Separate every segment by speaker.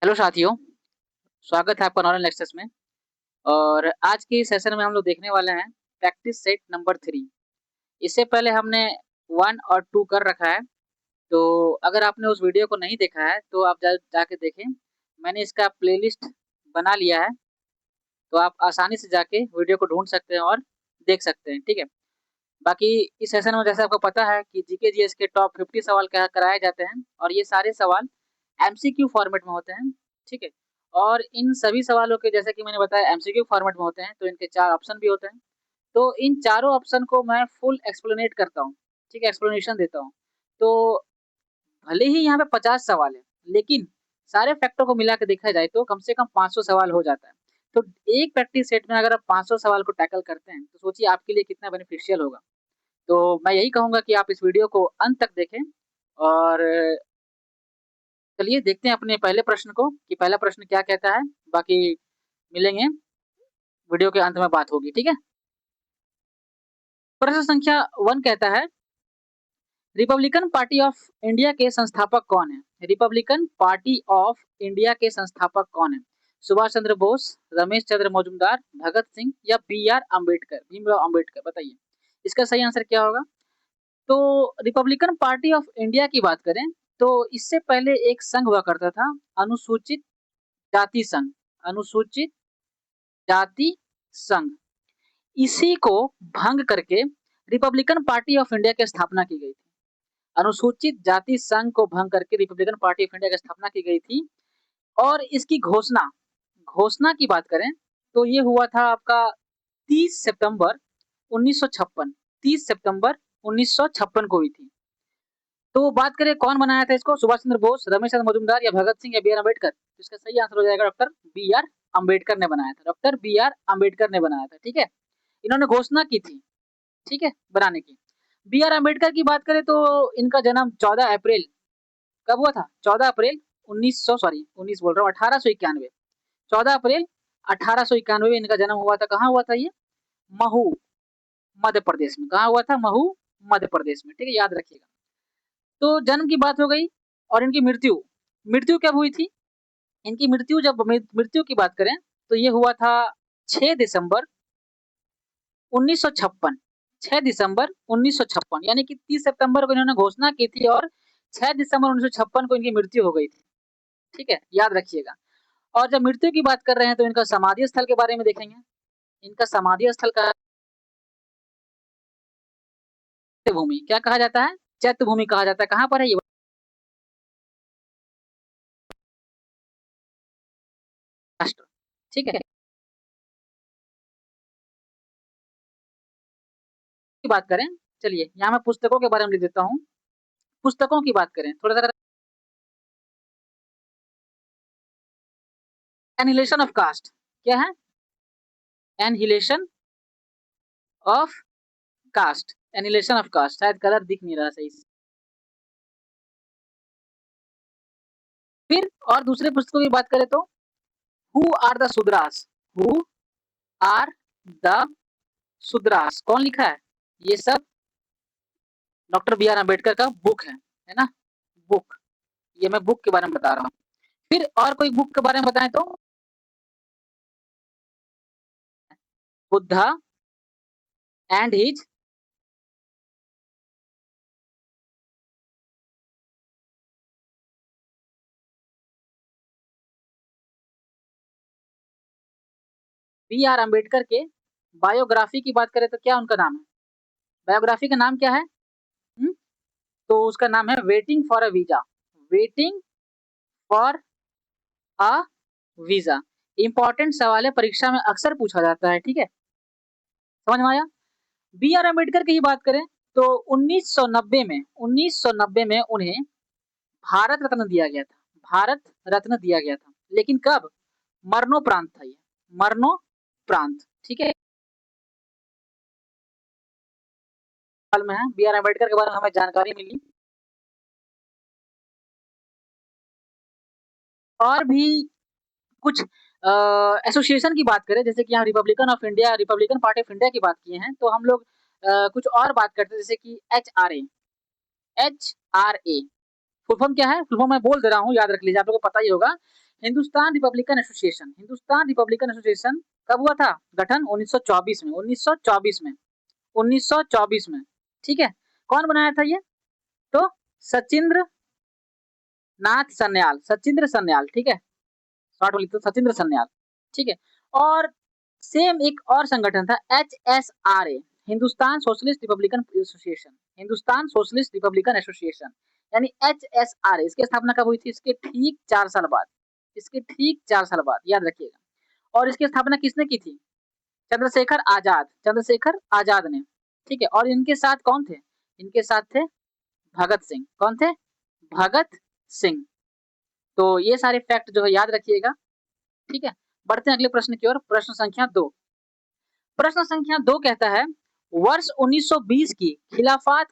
Speaker 1: Hello साथियों, स्वागत है आपका नॉलेज एक्सेस में। और आज की सेशन में हम लोग देखने वाले हैं प्रैक्टिस सेट नंबर 3। इससे पहले हमने 1 और 2 कर रखा है। तो अगर आपने उस वीडियो को नहीं देखा है तो आप जाके देखें। मैंने इसका प्लेलिस्ट बना लिया है, तो आप आसानी से जाके वीडियो को ढूंढ सकते हैं और देख सकते हैं। ठीक है। बाकी इस सेशन में जैसे आपको पता है कि जीके जीएस के टॉप 50 सवाल कराए जाते हैं और ये सारे सवाल एमसीक्यू फॉर्मेट में होते हैं। ठीक है। और इन सभी सवालों के जैसे कि मैंने बताया एमसीक्यू फॉर्मेट में होते हैं, तो इनके 4 ऑप्शन भी होते हैं। तो इन चारों ऑप्शन को मैं फुल एक्सप्लेनेट करता हूँ। ठीक है, एक्सप्लेनेशन देता हूँ। तो भले ही यहाँ पे 50 सवाल है, लेकिन सारे फैक्टर को मिला के देखा जाए तो कम से कम 500 सवाल हो जाता है। तो एक प्रैक्टिस सेट में अगर आप 500 सवाल को टैकल करते हैं तो सोचिए आपके लिए कितना बेनिफिशियल होगा। तो मैं यही कहूंगा कि आप इस वीडियो को अंत तक देखें। और चलिए देखते हैं अपने पहले प्रश्न को कि पहला प्रश्न क्या कहता है। बाकी मिलेंगे, वीडियो के अंत में बात होगी। ठीक है। प्रश्न संख्या 1 कहता है, रिपब्लिकन पार्टी ऑफ इंडिया के संस्थापक कौन है? रिपब्लिकन पार्टी ऑफ इंडिया के संस्थापक कौन है? सुभाष चंद्र बोस, रमेश चंद्र मजूमदार, भगत सिंह या बी आर अम्बेडकर, भीमराव अम्बेडकर? बताइए इसका सही आंसर क्या होगा। तो रिपब्लिकन पार्टी ऑफ इंडिया की बात करें तो इससे पहले एक संघ हुआ करता था, अनुसूचित जाति संघ। अनुसूचित जाति संघ, इसी को भंग करके रिपब्लिकन पार्टी ऑफ इंडिया की स्थापना की गई थी। अनुसूचित जाति संघ को भंग करके रिपब्लिकन पार्टी ऑफ इंडिया की स्थापना की गई थी। और इसकी घोषणा घोषणा की बात करें तो ये हुआ था आपका 30 सितंबर 1956। 30 सितंबर 1956 को हुई थी। तो बात करें कौन बनाया था इसको, सुभाष चंद्र बोस, रमेश चंद्र मजूमदार या भगत सिंह या बी आर अम्बेडकर? तो इसका सही आंसर हो जाएगा डॉक्टर बी आर अम्बेडकर ने बनाया था। डॉक्टर बी आर अम्बेडकर ने बनाया था। ठीक है। इन्होंने घोषणा की थी, ठीक है, बनाने की। बी आर अम्बेडकर की बात करें तो इनका जन्म 14 अप्रैल कब हुआ था? 14 अप्रैल 1900, सॉरी 19 बोल रहा हूँ, 1891। 14 अप्रैल 1891 में इनका जन्म हुआ था। कहाँ हुआ था ये? महू, मध्य प्रदेश में। कहाँ हुआ था? महू, मध्य प्रदेश में। ठीक है, याद रखिएगा। तो जन्म की बात हो गई। और इनकी मृत्यु, मृत्यु कब हुई थी? इनकी मृत्यु, जब मृत्यु की बात करें तो ये हुआ था 6 दिसंबर 1956। 6 दिसंबर 1956, यानी कि 30 सितंबर को इन्होंने घोषणा की थी और 6 दिसंबर 1956 को इनकी मृत्यु हो गई थी। ठीक है, याद रखिएगा। और जब मृत्यु की बात कर रहे हैं तो इनका समाधि स्थल के बारे में देखेंगे। इनका समाधि स्थल का चैत्य भूमि क्या कहा जाता है? चैत्य भूमि कहा जाता है। कहाँ पर है ये? राष्ट्र। ठीक है। की बात करें, चलिए यहाँ मैं पुस्तकों के बारे में लिख देता हूँ। पुस्तकों की बात करें थोड़ा सा, एनिहिलेशन ऑफ कास्ट क्या है? Annihilation of caste, annihilation of caste. शायद कलर दिख नहीं रहा सही से। फिर और दूसरे पुस्तकों की बात करें तो who are the Shudras, who are the Shudras कौन लिखा है? ये सब डॉक्टर बी आर अम्बेडकर का बुक है ना, बुक। ये मैं बुक के बारे में बता रहा हूँ। फिर और कोई बुक के बारे में बताएं तो Buddha and his, B R Ambedkar के बायोग्राफी की बात करें तो क्या उनका नाम है? बायोग्राफी का नाम क्या है? हुँ? तो उसका नाम है waiting for a visa. Waiting for a visa. Important सवाल है, परीक्षा में अक्सर पूछा जाता है। ठीक है, समझ में आया। बी आर अम्बेडकर की ही बात करें तो 1990 में 1990 में उन्हें भारत रत्न दिया गया था। भारत रत्न दिया गया था, लेकिन कब? मरणोपरांत था ये, मरणोपरांत। ठीक है, साल में है। बी आर अम्बेडकर के बारे में हमें जानकारी मिली। और भी कुछ एसोसिएशन की बात करें, जैसे कि यहाँ Republican of India, Republican party of India की बात किए हैं, तो हम लोग कुछ और बात करते हैं, जैसे कि H R A. H R a full form क्या है? फुल फॉर्म मैं बोल दे रहा हूँ, याद रख लीजिए, आप लोगों को पता ही होगा। Hindustan Republican association, Hindustan Republican association कब हुआ था गठन? 1924 में, 1924 में, 1924 में। ठीक है, कौन बनाया था ये? तो सचिंद्र नाथ सन्याल, सचिंद्र सन्याल। ठीक है, शॉर्ट में लिखते सचिंद्र सन्याल। ठीक है, और सेम एक और संगठन था HSRA, Hindustan socialist Republican association, Hindustan socialist Republican association, यानी HSRA। इसकी स्थापना कब हुई थी? इसके ठीक 4 साल बाद, इसके ठीक 4 साल बाद, याद रखिएगा। और इसकी स्थापना किसने की थी? चंद्रशेखर आजाद, चंद्रशेखर आजाद ने। ठीक है, और इनके साथ कौन थे? इनके साथ थे भगत सिंह। कौन थे? भगत सिंह। तो ये सारे फैक्ट जो है याद रखिएगा। ठीक है, बढ़ते हैं अगले प्रश्न की ओर। प्रश्न संख्या 2, प्रश्न संख्या 2 कहता है वर्ष 1920 की खिलाफत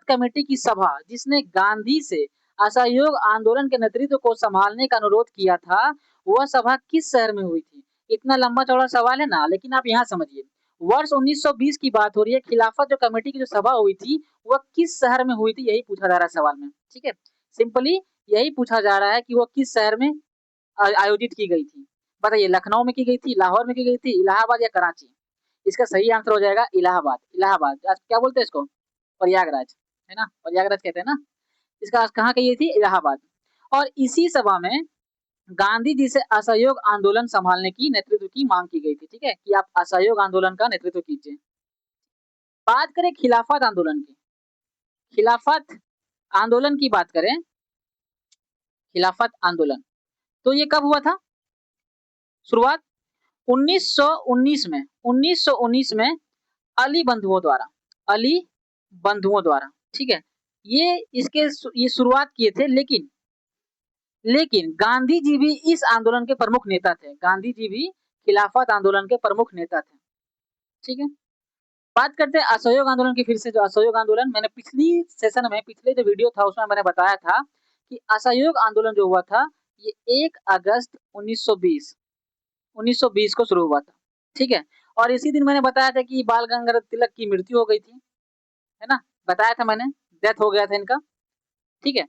Speaker 1: कमेटी की सभा जिसने गांधी से असहयोग आंदोलन के नेतृत्व को संभालने का अनुरोध किया था, वह सभा किस शहर में हुई थी? इतना लंबा चौड़ा सवाल है ना, लेकिन आप यहाँ समझिए। वर्ष 1920 की बात हो रही है, खिलाफत जो कमेटी की जो सभा हुई थी वह किस शहर में हुई थी, यही पूछा जा रहा है सवाल में। ठीक है, सिंपली यही पूछा जा रहा है कि वह किस शहर में आयोजित की गई थी। बताइए, लखनऊ में की गई थी, लाहौर में की गई थी, इलाहाबाद या कराची? इसका सही आंसर हो जाएगा इलाहाबाद। इलाहाबाद आज क्या बोलते हैं इसको? प्रयागराज, है ना, प्रयागराज कहते हैं ना। इसका कहाँ की गई थी? इलाहाबाद। और इसी सभा में गांधी जी से असहयोग आंदोलन संभालने की नेतृत्व की मांग की गई थी। ठीक है, कि आप असहयोग आंदोलन का नेतृत्व कीजिए। बात करें खिलाफत आंदोलन की, खिलाफत आंदोलन की बात करें, खिलाफत आंदोलन तो ये कब हुआ था? शुरुआत 1919 में, 1919 में अली बंधुओं द्वारा, अली बंधुओं द्वारा। ठीक है, ये इसके ये शुरुआत किए थे, लेकिन गांधी जी भी इस आंदोलन के प्रमुख नेता थे। गांधी जी भी खिलाफत आंदोलन के प्रमुख नेता थे। ठीक है, बात करते हैं असहयोग आंदोलन की फिर से। जो असहयोग आंदोलन मैंने पिछली सेशन में, पिछले जो वीडियो था उसमें मैंने बताया था कि असहयोग आंदोलन जो हुआ था ये 1 अगस्त 1920 1920 को शुरू हुआ था। ठीक है, और इसी दिन मैंने बताया था कि बाल गंगाधर तिलक की मृत्यु हो गई थी, है ना, बताया था मैंने, डेथ हो गया था इनका। ठीक है,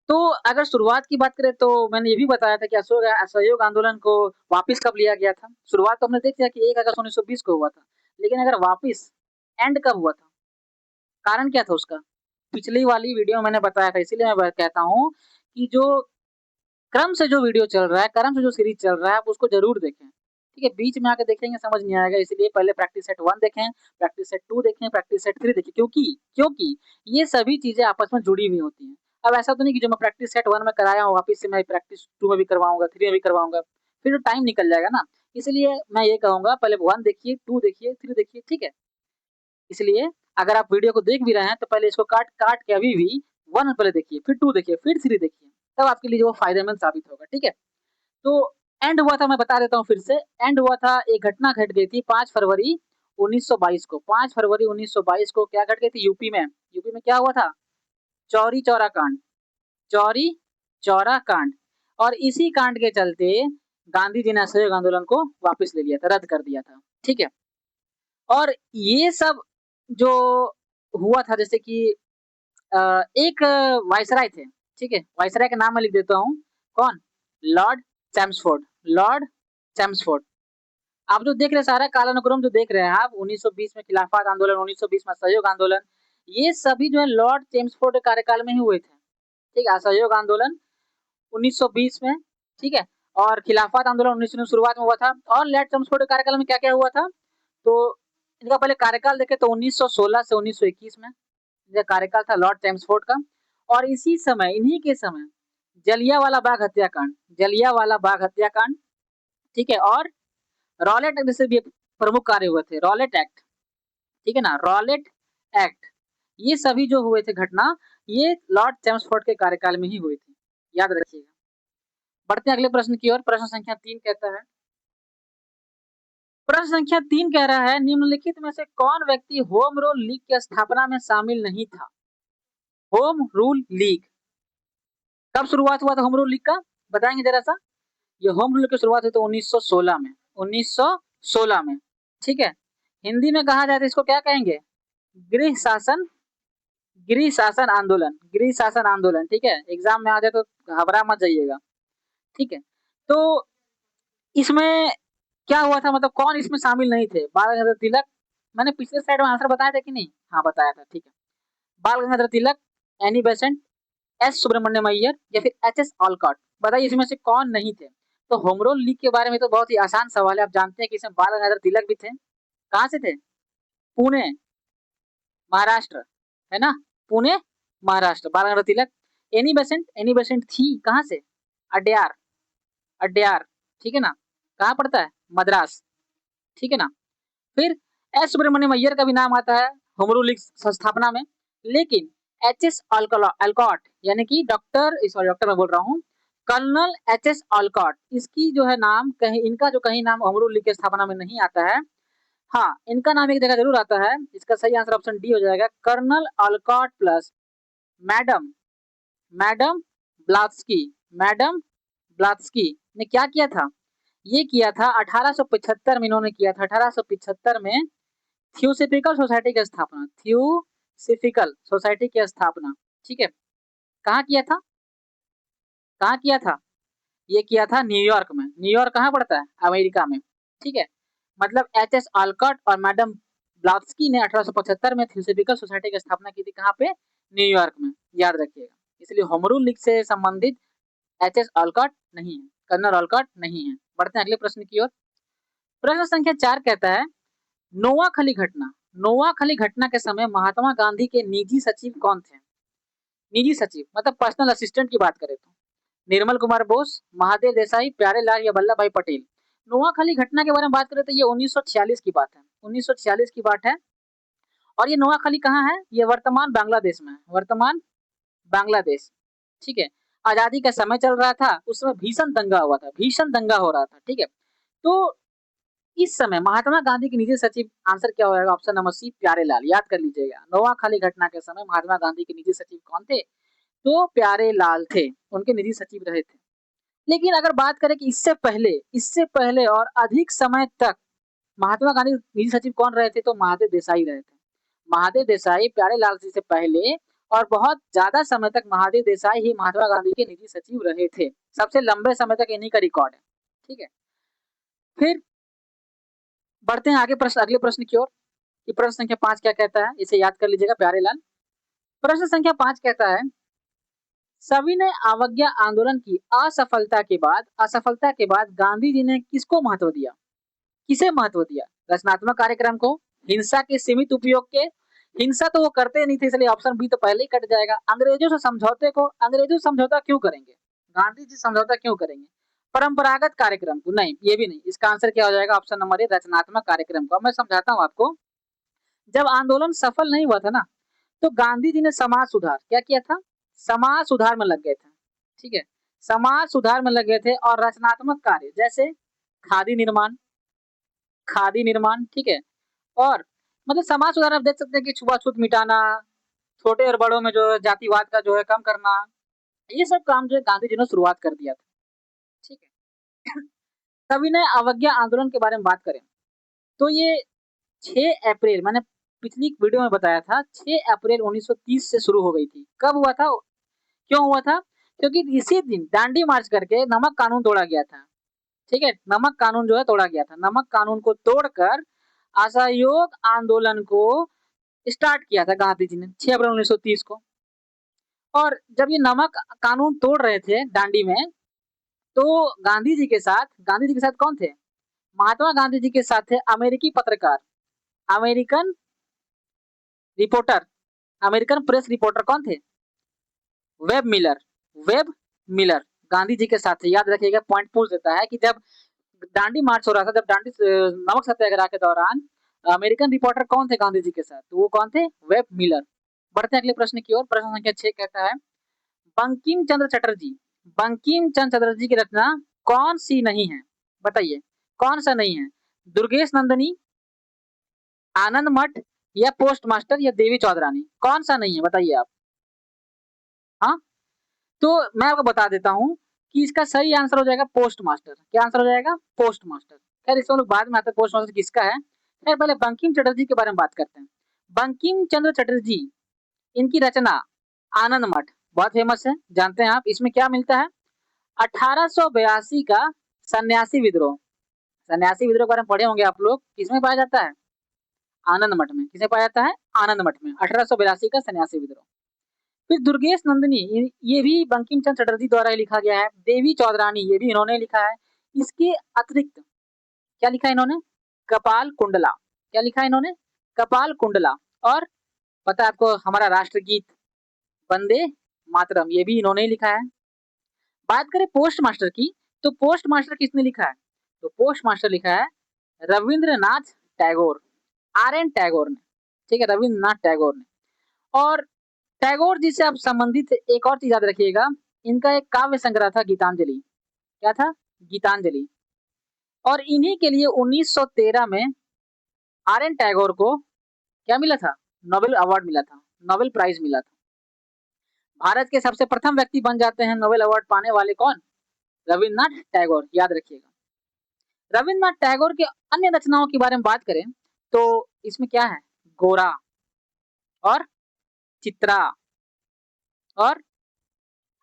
Speaker 1: तो अगर शुरुआत की बात करें तो मैंने ये भी बताया था कि असहयोग आंदोलन को वापस कब लिया गया था। शुरुआत तो हमने देख लिया कि 1 अगस्त 1920 को हुआ था, लेकिन अगर वापस एंड कब हुआ था, कारण क्या था उसका? पिछली वाली वीडियो में मैंने बताया था, इसीलिए मैं कहता हूँ कि जो क्रम से जो वीडियो चल रहा है, क्रम से जो सीरीज चल रहा है, आप उसको जरूर देखें। ठीक है, बीच में आके देखेंगे समझ नहीं आएगा, इसलिए पहले प्रैक्टिस सेट 1 देखें, प्रैक्टिस सेट 2 देखें, प्रैक्टिस सेट 3 देखें, क्योंकि क्योंकि ये सभी चीजें आपस में जुड़ी हुई होती हैं। अब ऐसा तो नहीं कि जो मैं प्रैक्टिस सेट 1 में कराया हूँ वापस से मैं प्रैक्टिस 2 में भी करवाऊंगा, 3 में भी करवाऊंगा, फिर तो टाइम निकल जाएगा ना। इसलिए मैं ये कहूंगा पहले 1 देखिए, 2 देखिए, 3 देखिए। ठीक है, इसलिए अगर आप वीडियो को देख भी रहे हैं तो पहले इसको काट काट के अभी भी 1 पहले देखिए, फिर 2 देखिए, फिर 3 देखिए, तब आपके लिए वो फायदेमंद साबित होगा। ठीक है, तो एंड हुआ था, मैं बता देता हूँ फिर से। एंड हुआ था, एक घटना घट गई थी 5 फरवरी 1922 को। 5 फरवरी 1922 को क्या घट गई थी? यूपी में, यूपी में क्या हुआ था? चौरी चौरा कांड, चौरी चौरा कांड। और इसी कांड के चलते गांधी जी ने असहयोग आंदोलन को वापस ले लिया था, रद्द कर दिया था। ठीक है, और ये सब जो हुआ था, जैसे कि एक वायसराय थे। ठीक है, वायसराय का नाम मैं लिख देता हूँ। कौन? Lord Chelmsford, Lord Chelmsford. आप जो देख रहे हैं सारा कालानुक्रम जो देख रहे हैं आप, 1920 में खिलाफत आंदोलन, 1920 में असहयोग आंदोलन, ये सभी जो है लॉर्ड चैम्सफोर्ड के कार्यकाल में ही हुए थे। ठीक है, असहयोग आंदोलन 1920 में, ठीक है, और खिलाफत आंदोलन 19 में शुरुआत में हुआ था। और लॉर्ड चैम्सफोर्ड के कार्यकाल में क्या क्या हुआ था, तो इनका पहले कार्यकाल देखें तो 1916 से 1921 में इनका कार्यकाल था लॉर्ड चैम्सफोर्ड का। और इसी समय, इन्हीं के समय जलियांवाला बाग हत्याकांड, जलियांवाला बाग हत्याकांड, ठीक है, और रॉलेट एक्ट जैसे भी प्रमुख कार्य हुए थे, रॉलेट एक्ट। ठीक है ना, रॉलेट एक्ट, ये सभी जो हुए थे घटना, ये लॉर्ड चैम्सफोर्ड के कार्यकाल में ही हुई थी, याद रखिएगा। बढ़ते हैं अगले प्रश्न की ओर। प्रश्न संख्या 3 कहता है, प्रश्न संख्या 3 कह रहा है निम्नलिखित में से कौन व्यक्ति होम रूल लीग की स्थापना में शामिल नहीं था? होम रूल लीग कब शुरुआत हुआ था? होम रूल लीग का बताएंगे जरा सा। ये होम रूल की शुरुआत हुई तो 1916 में, 1916 में। ठीक है, हिंदी में कहा जाए तो इसको क्या कहेंगे? गृह शासन, गृह शासन आंदोलन, गृह शासन आंदोलन। ठीक है, एग्जाम में आ जाए तो घबरा मत जाइएगा। ठीक है। तो इसमें क्या हुआ था, मतलब कौन इसमें शामिल नहीं थे? बाल गंगाधर तिलक, मैंने पिछले स्लाइड में आंसर बताया था कि नहीं? हाँ बताया था, ठीक है। Bal Gangadhar Tilak, Annie Besant, S Subramaniam Iyer या फिर एच एस ऑलकॉट, बताइए इसमें से कौन नहीं थे? तो होम रूल लीग के बारे में तो बहुत ही आसान सवाल है, आप जानते हैं कि इसमें बाल गंगाधर तिलक भी थे। कहाँ से थे? पुणे, महाराष्ट्र, है ना? पुणे, महाराष्ट्र, बाल गंगाधर तिलक। एनी बेसेंट थी कहाँ से? अड्यार, अड्यार, ठीक है ना? कहाँ पड़ता है? मद्रास, ठीक है ना? फिर एस सुब्रमण्यम अय्यर का भी नाम आता है होम रूल लीग संस्थापना में, लेकिन एच एस ऑलकॉट यानी कि डॉक्टर मैं बोल रहा हूँ, कर्नल एच एस ऑलकॉट, इसकी जो है नाम कहीं, इनका जो कहीं नाम होम रूल लीग की स्थापना में नहीं आता है। हाँ, इनका नाम एक जगह जरूर आता है, इसका सही आंसर ऑप्शन डी हो जाएगा, Colonel Olcott plus madam, madam Blavatsky, madam Blavatsky ने क्या किया था? ये किया था 1875 में, इन्होंने किया था 1875 में थियोसॉफिकल सोसाइटी की स्थापना, थियोसॉफिकल सोसाइटी की स्थापना, ठीक है। कहाँ किया था? कहाँ किया था? ये किया था न्यूयॉर्क में। न्यूयॉर्क कहाँ पड़ता है? अमेरिका में, ठीक है। मतलब एच एस ऑलकॉट और मैडम ब्लात्स्की ने 1875 में थियोसॉफिकल सोसाइटी की स्थापना की थी, कहाँ पे? न्यूयॉर्क में, याद रखिएगा। इसलिए होम रूल लीग से संबंधित एच एस ऑलकॉट नहीं है, कर्नल ऑलकॉट नहीं है। बढ़ते हैं अगले प्रश्न की ओर। प्रश्न संख्या 4 कहता है, नोआखली घटना, नोआखली घटना के समय महात्मा गांधी के निजी सचिव कौन थे? निजी सचिव मतलब पर्सनल असिस्टेंट की बात करें तो निर्मल कुमार बोस, महादेव देसाई, प्यारेलाल या वल्लभ भाई पटेल। नोआखली घटना के बारे में बात करें तो ये 1946 की बात है, 1946 की बात है। और ये नोआखली कहाँ है? ये वर्तमान बांग्लादेश में है, वर्तमान बांग्लादेश, ठीक है। आजादी का समय चल रहा था, उस समय भीषण दंगा हुआ था, भीषण दंगा हो रहा था, ठीक है। तो इस समय महात्मा गांधी के निजी सचिव, आंसर क्या होगा? ऑप्शन नंबर सी, प्यारेलाल, याद कर लीजिएगा। नोआखली घटना के समय महात्मा गांधी के निजी सचिव कौन थे? तो प्यारेलाल थे, उनके निजी सचिव रहे थे। लेकिन अगर बात करें कि इससे पहले और अधिक समय तक महात्मा गांधी निजी सचिव कौन रहे थे? तो महादेव देसाई रहे थे। महादेव देसाई प्यारेलाल जी से पहले और बहुत ज्यादा समय तक महादेव देसाई ही महात्मा गांधी के निजी सचिव रहे थे। सबसे लंबे समय तक इन्हीं का रिकॉर्ड है, ठीक है। फिर बढ़ते हैं आगे प्रश्न, अगले प्रश्न की ओर। कि प्रश्न संख्या 5 क्या कहता है, इसे याद कर लीजिएगा प्यारेलाल। प्रश्न संख्या 5 कहता है, सविनय अवज्ञा आंदोलन की असफलता के बाद गांधी जी ने किसको महत्व दिया? किसे महत्व दिया? रचनात्मक कार्यक्रम को, हिंसा के सीमित उपयोग के, हिंसा तो वो करते नहीं थे इसलिए ऑप्शन बी तो पहले ही कट जाएगा, अंग्रेजों से समझौते को, अंग्रेजों से समझौता क्यों करेंगे? गांधी जी समझौता क्यों करेंगे? परंपरागत कार्यक्रम को, नहीं ये भी नहीं। इसका आंसर क्या हो जाएगा? ऑप्शन नंबर ए, रचनात्मक कार्यक्रम को। मैं समझाता हूँ आपको। जब आंदोलन सफल नहीं हुआ था ना, तो गांधी जी ने समाज सुधार, क्या किया था? समाज सुधार में लग गए थे, ठीक है। समाज सुधार में लग गए थे और रचनात्मक कार्य जैसे खादी निर्माण, खादी निर्माण, ठीक है। और मतलब समाज सुधार आप देख सकते हैं कि छुआछूत मिटाना, छोटे और बड़ों में जो है जातिवाद का जो है कम करना, ये सब काम जो है गांधी जी ने शुरुआत कर दिया था, ठीक है। सविनय अवज्ञा आंदोलन के बारे में बात करें तो ये 6 अप्रैल, मैंने पिछली वीडियो में बताया था, 6 अप्रैल 1930 से शुरू हो गई थी। कब हुआ था? क्यों हुआ था? क्योंकि इसी दिन दांडी मार्च करके नमक कानून तोड़ा गया था, ठीक है। नमक कानून जो है तोड़ा गया था। नमक कानून को तोड़कर असहयोग आंदोलन को स्टार्ट किया था गांधी जी ने 6 अप्रैल 1930 को। और जब ये नमक कानून तोड़ रहे थे दांडी में, तो गांधी जी के साथ कौन थे? महात्मा गांधी जी के साथ थे अमेरिकी पत्रकार, American reporter, American press reporter कौन थे? Webb Miller, Webb Miller Gandhi ji के साथ थे। याद रखिएगा, पॉइंट पूछ देता है कि जब दांडी मार्च हो रहा था, जब दांडी नमक सत्याग्रह के दौरान अमेरिकन रिपोर्टर कौन थे गांधी जी के साथ? तो वो कौन थे? Webb Miller. बढ़ते हैं अगले प्रश्न की ओर। प्रश्न संख्या 6 कहता है, बंकिम चंद्र चटर्जी, बंकिम चंद्र चटर्जी की रचना कौन सी नहीं है? बताइए कौन सा नहीं है? दुर्गेश नंदनी, आनंद मठ या पोस्ट मास्टर या देवी चौधरानी, कौन सा नहीं है बताइए आप? हाँ, तो मैं आपको बता देता हूँ कि इसका सही आंसर हो जाएगा पोस्ट मास्टर। क्या आंसर हो जाएगा? Post master. खैर इसको लोग बाद में आते हैं पोस्ट मास्टर किसका है। खैर पहले बंकिम चटर्जी के बारे में बात करते हैं। बंकिम चंद्र चटर्जी, इनकी रचना आनंद मठ बहुत फेमस है, जानते हैं आप। इसमें क्या मिलता है? 1882 का सन्यासी विद्रोह। सन्यासी विद्रोह के बारे में पढ़े होंगे आप लोग, किसमें पाया जाता है? आनंद मठ में। किसमें पाया जाता है? आनंद मठ में। 1882 का सन्यासी विद्रोह। फिर दुर्गेश नंदिनी, ये भी बंकिम चंद्र चटर्जी द्वारा ही लिखा गया है। देवी चौधरानी, ये भी इन्होंने लिखा है। इसके अतिरिक्त क्या लिखा है इन्होंने? कपाल कुंडला। क्या लिखा है इन्होंने? कपाल कुंडला। और पता है आपको हमारा राष्ट्रगीत वंदे मातरम, ये भी इन्होंने ही लिखा है। बात करें पोस्ट मास्टर की, तो पोस्ट मास्टर किसने लिखा है? तो पोस्ट मास्टर लिखा है रविंद्रनाथ टैगोर, आर एन टैगोर ने। ठीक है, रविंद्रनाथ टैगोर ने। और टैगोर जी से आप संबंधित एक और चीज याद रखिएगा, इनका एक काव्य संग्रह था गीतांजलि। क्या था? गीतांजलि। और इन्हीं के लिए 1913 में आर एन टैगोर को क्या मिला था? नोबेल अवार्ड मिला था, नोबेल प्राइज मिला था। भारत के सबसे प्रथम व्यक्ति बन जाते हैं नोबेल अवार्ड पाने वाले, कौन? रविन्द्रनाथ टैगोर, याद रखिएगा। रविन्द्रनाथ टैगोर के अन्य रचनाओं के बारे में बात करें तो इसमें क्या है? गोरा और चित्रा और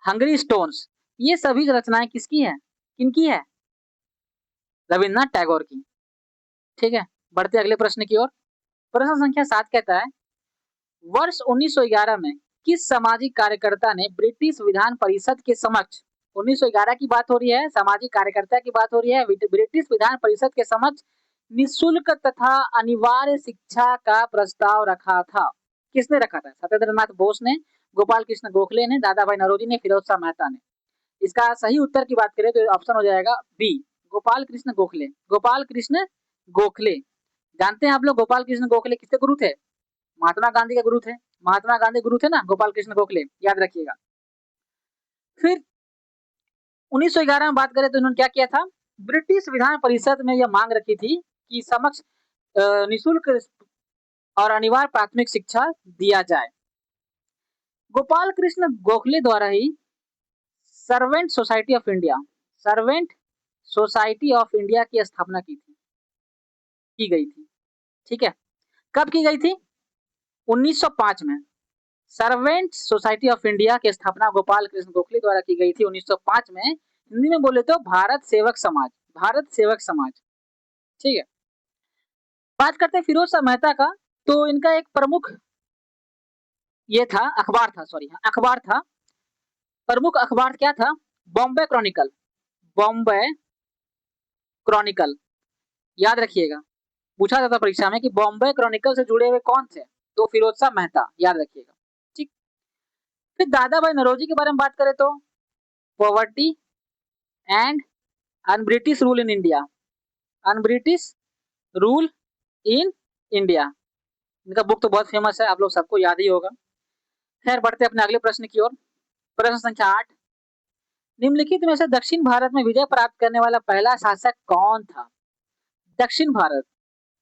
Speaker 1: हंगरी स्टोन्स, ये सभी रचनाएं किसकी है? किनकी है? रविन्द्रनाथ टैगोर की। ठीक है, बढ़ते अगले प्रश्न की ओर। प्रश्न संख्या 7 कहता है, वर्ष 1911 में किस सामाजिक कार्यकर्ता ने ब्रिटिश विधान परिषद के समक्ष, 1911 की बात हो रही है, सामाजिक कार्यकर्ता की बात हो रही है, ब्रिटिश विधान परिषद के समक्ष निःशुल्क तथा अनिवार्य शिक्षा का प्रस्ताव रखा था? किसने रखा था? सत्येंद्रनाथ बोस ने, गोपाल कृष्ण गोखले ने, दादा भाई नौरोजी ने, फिरोज शाह मेहता ने। इसका सही उत्तर की बात करें तो ऑप्शन हो जाएगा बी, गोपाल कृष्ण गोखले। गोपाल कृष्ण गोखले। जानते हैं आप लोग गोपाल कृष्ण गोखले किसके गुरु थे? महात्मा गांधी के गुरु थे। महात्मा गांधी गुरु थे ना गोपाल कृष्ण गोखले, याद रखिएगा। फिर 1911 में बात करें तो इन्होंने क्या किया था? ब्रिटिश विधान परिषद में यह मांग रखी थी कि समक्ष निःशुल्क और अनिवार्य प्राथमिक शिक्षा दिया जाए। गोपाल कृष्ण गोखले द्वारा ही servant society of India, servant society of India की स्थापना की गई थी। ठीक है, कब की गई थी? 1905 में। सर्वेंट सोसाइटी ऑफ इंडिया की स्थापना गोपाल कृष्ण गोखले द्वारा की गई थी 1905 में। हिंदी में बोले तो भारत सेवक समाज, भारत सेवक समाज। ठीक है, बात करते हैं फिरोज शाह मेहता का, तो इनका एक प्रमुख ये था, अखबार था, सॉरी अखबार था, प्रमुख अखबार क्या था? Bombay Chronicle, Bombay Chronicle. याद रखिएगा, पूछा जाता परीक्षा में कि बॉम्बे क्रॉनिकल से जुड़े हुए कौन थे? तो फिरोज शाह मेहता, याद रखिएगा। ठीक, फिर दादा भाई नौरोजी के बारे में बात करें तो poverty and un British rule in India, un British rule in India, इनका बुक तो बहुत फेमस है, आप लोग सबको याद ही होगा। खैर, बढ़ते अपने अगले प्रश्न की ओर। प्रश्न संख्या 8, निम्नलिखित में से दक्षिण भारत में विजय प्राप्त करने वाला पहला शासक कौन था? दक्षिण भारत,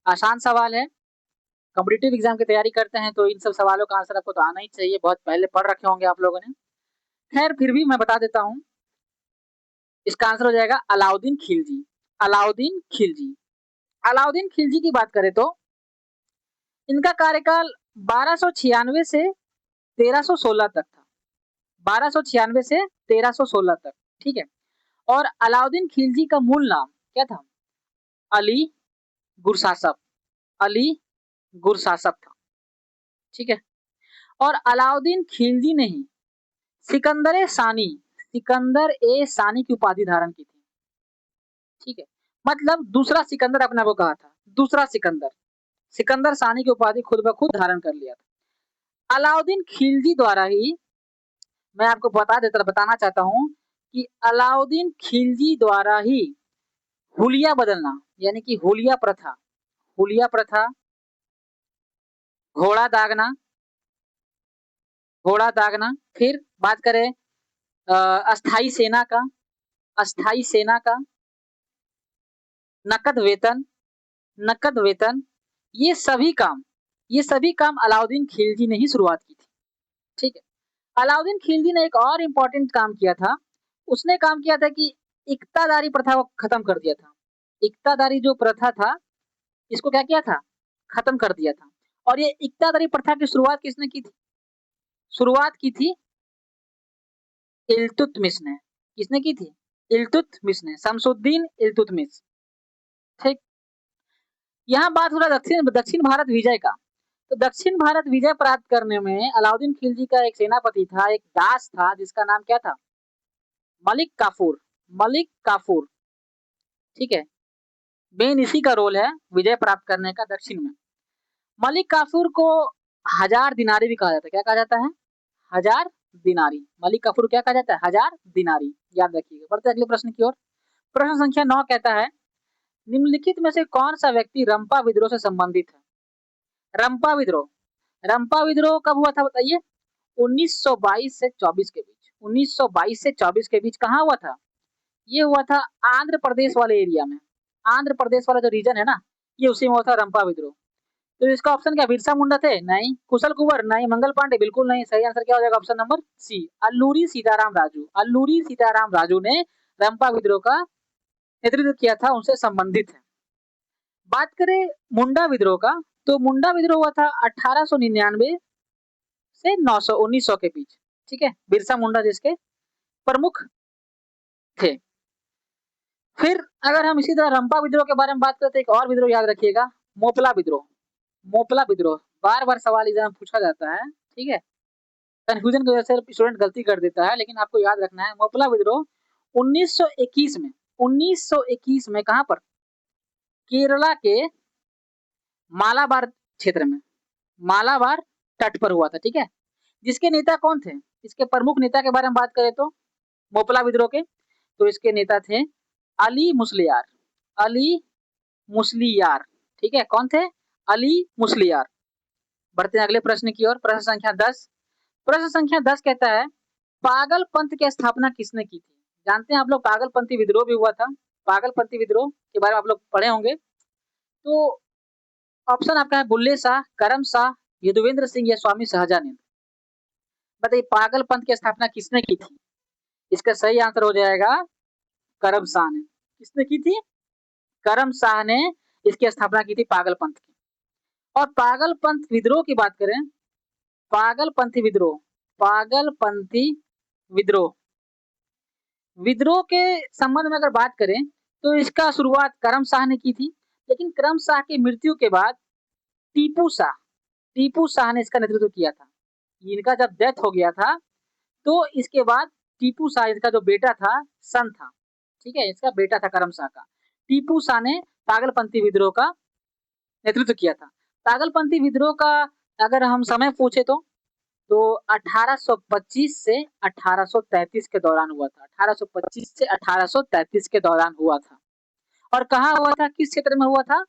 Speaker 1: आसान सवाल है, कॉम्पिटिटिव एग्जाम की तैयारी करते हैं तो इन सब सवालों का आंसर आपको तो आना ही चाहिए, बहुत पहले पढ़ रखे होंगे आप लोगों ने। खैर, फिर भी मैं बता देता हूं, इसका आंसर हो जाएगा अलाउद्दीन खिलजी। अलाउद्दीन खिलजी। अलाउद्दीन खिलजी की बात करें तो इनका कार्यकाल 1296 से 1316 तक था, 1296 से 1316 तक। ठीक है, और अलाउद्दीन खिलजी का मूल नाम क्या था? अली गुरशासप, अली गुरशासप था। ठीक है, और अलाउद्दीन खिलजी ने ही सिकंदर सानी, सिकंदर ए सानी की उपाधि धारण की थी। ठीक है, मतलब दूसरा सिकंदर अपने को कहा था, दूसरा सिकंदर, सिकंदर सानी की उपाधि खुद ब खुद धारण कर लिया था। अलाउद्दीन खिलजी द्वारा ही, मैं आपको बताना चाहता हूं कि अलाउद्दीन खिलजी द्वारा ही हुलिया बदलना, यानी कि हुलिया प्रथा, हुलिया प्रथा, घोड़ा दागना, घोड़ा दागना, फिर बात करें अस्थाई सेना का, अस्थाई सेना का, नकद वेतन, नकद वेतन, ये सभी काम, ये सभी काम अलाउद्दीन खिलजी ने ही शुरुआत की थी। ठीक है, अलाउद्दीन खिलजी ने एक और इम्पोर्टेंट काम किया था, उसने काम किया था कि इक्तादारी प्रथा को खत्म कर दिया था। इक्तादारी जो प्रथा था, इसको क्या किया था? खत्म कर दिया था। और ये इक्तादारी प्रथा की शुरुआत किसने की थी? शुरुआत की थी इल्तुतमिश ने। किसने की थी? इल्तुतमिश ने, शमसुद्दीन इल्तुतमिश। ठीक, यहाँ बात हो रहा दक्षिण दक्षिण भारत विजय का। तो दक्षिण भारत विजय प्राप्त करने में अलाउद्दीन खिलजी का एक सेनापति था, एक दास था, जिसका नाम क्या था? मलिक काफूर। मलिक काफूर, ठीक है, मेन इसी का रोल है विजय प्राप्त करने का दक्षिण में। मलिक काफूर को 1000 दिनारी भी कहा जाता है। क्या कहा जाता है? 1000 दिनारी। मलिक काफूर क्या कहा जाता है? 1000 दिनारी। याद रखिएगा। बढ़ते अगले प्रश्न की ओर। प्रश्न संख्या 9 कहता है, निम्नलिखित में से कौन सा व्यक्ति रंपा विद्रोह से संबंधित है? रंपा विद्रोह। रंपा विद्रोह कब हुआ था बताइए? 1922 से 24 के बीच। 1922 से 24 के बीच कहाँ हुआ था? ये हुआ था आंध्र प्रदेश वाले एरिया में। आंध्र प्रदेश वाला जो रीजन है ना, ये उसी में हुआ था रंपा विद्रोह। तो इसका ऑप्शन क्या? बिरसा मुंडा थे? नहीं। कुशल कुंवर? नहीं। मंगल पांडे? बिल्कुल नहीं। सही आंसर क्या हो जाएगा? Option number C, Alluri Sitarama Raju. Alluri Sitarama Raju ने रंपा विद्रोह का नेतृत्व किया था, उनसे संबंधित है। बात करें मुंडा विद्रोह का, तो मुंडा विद्रोह हुआ था 1899 से 900 1900 के बीच। ठीक है, बिरसा मुंडा जिसके प्रमुख थे। फिर अगर हम इसी तरह रंपा विद्रोह के बारे में बात करते हैं, एक और विद्रोह याद रखिएगा, मोपला विद्रोह। मोपला विद्रोह बार बार सवाल एग्जाम पूछा जाता है, ठीक है, कंफ्यूजन की वजह से स्टूडेंट गलती कर देता है, लेकिन आपको याद रखना है मोपला विद्रोह 1921 में, 1921 में कहां पर? केरला के मालाबार क्षेत्र में, मालाबार तट पर हुआ था। ठीक है, जिसके नेता कौन थे? इसके प्रमुख नेता के बारे में बात करें तो मोपला विद्रोह के, तो इसके नेता थे अली मुस्लियार। अली मुस्लियार, ठीक है, कौन थे? अली मुस्लियार। बढ़ते हैं अगले प्रश्न की ओर। प्रश्न संख्या 10। प्रश्न संख्या 10 कहता है, पागलपंथ की स्थापना किसने की थी? जानते हैं आप लोग पागलपंथी विद्रोह भी हुआ था। पागलपंथी विद्रोह के बारे में आप लोग पढ़े होंगे। तो ऑप्शन आपका है बुल्ले शाह, करम शाह, यदुवेंद्र सिंह या स्वामी सहजानंद। बताइए पागलपंथ की स्थापना किसने की थी? इसका सही आंसर हो जाएगा करम शाह ने। किसने की थी? करम शाह ने इसकी स्थापना की थी पागलपंथ की। और पागलपंथ विद्रोह की बात करें, पागलपंथी विद्रोह, पागलपंथी विद्रोह, विद्रोह के संबंध में अगर बात करें तो इसका शुरुआत करम शाह ने की थी, लेकिन करम शाह की मृत्यु के बाद टीपू शाह, टीपू शाह ने इसका नेतृत्व किया था। इनका जब डेथ हो गया था तो इसके बाद टीपू शाह, इसका जो बेटा था, सन था, ठीक है, इसका बेटा था करम शाह का, टीपू शाह ने पागलपंथी विद्रोह का नेतृत्व किया था। पागलपंथी विद्रोह का अगर हम समय पूछे तो 1825 से 1833 के दौरान हुआ था। 1825 से 1833 के दौरान हुआ था। और कहाँ हुआ था? किस क्षेत्र में हुआ था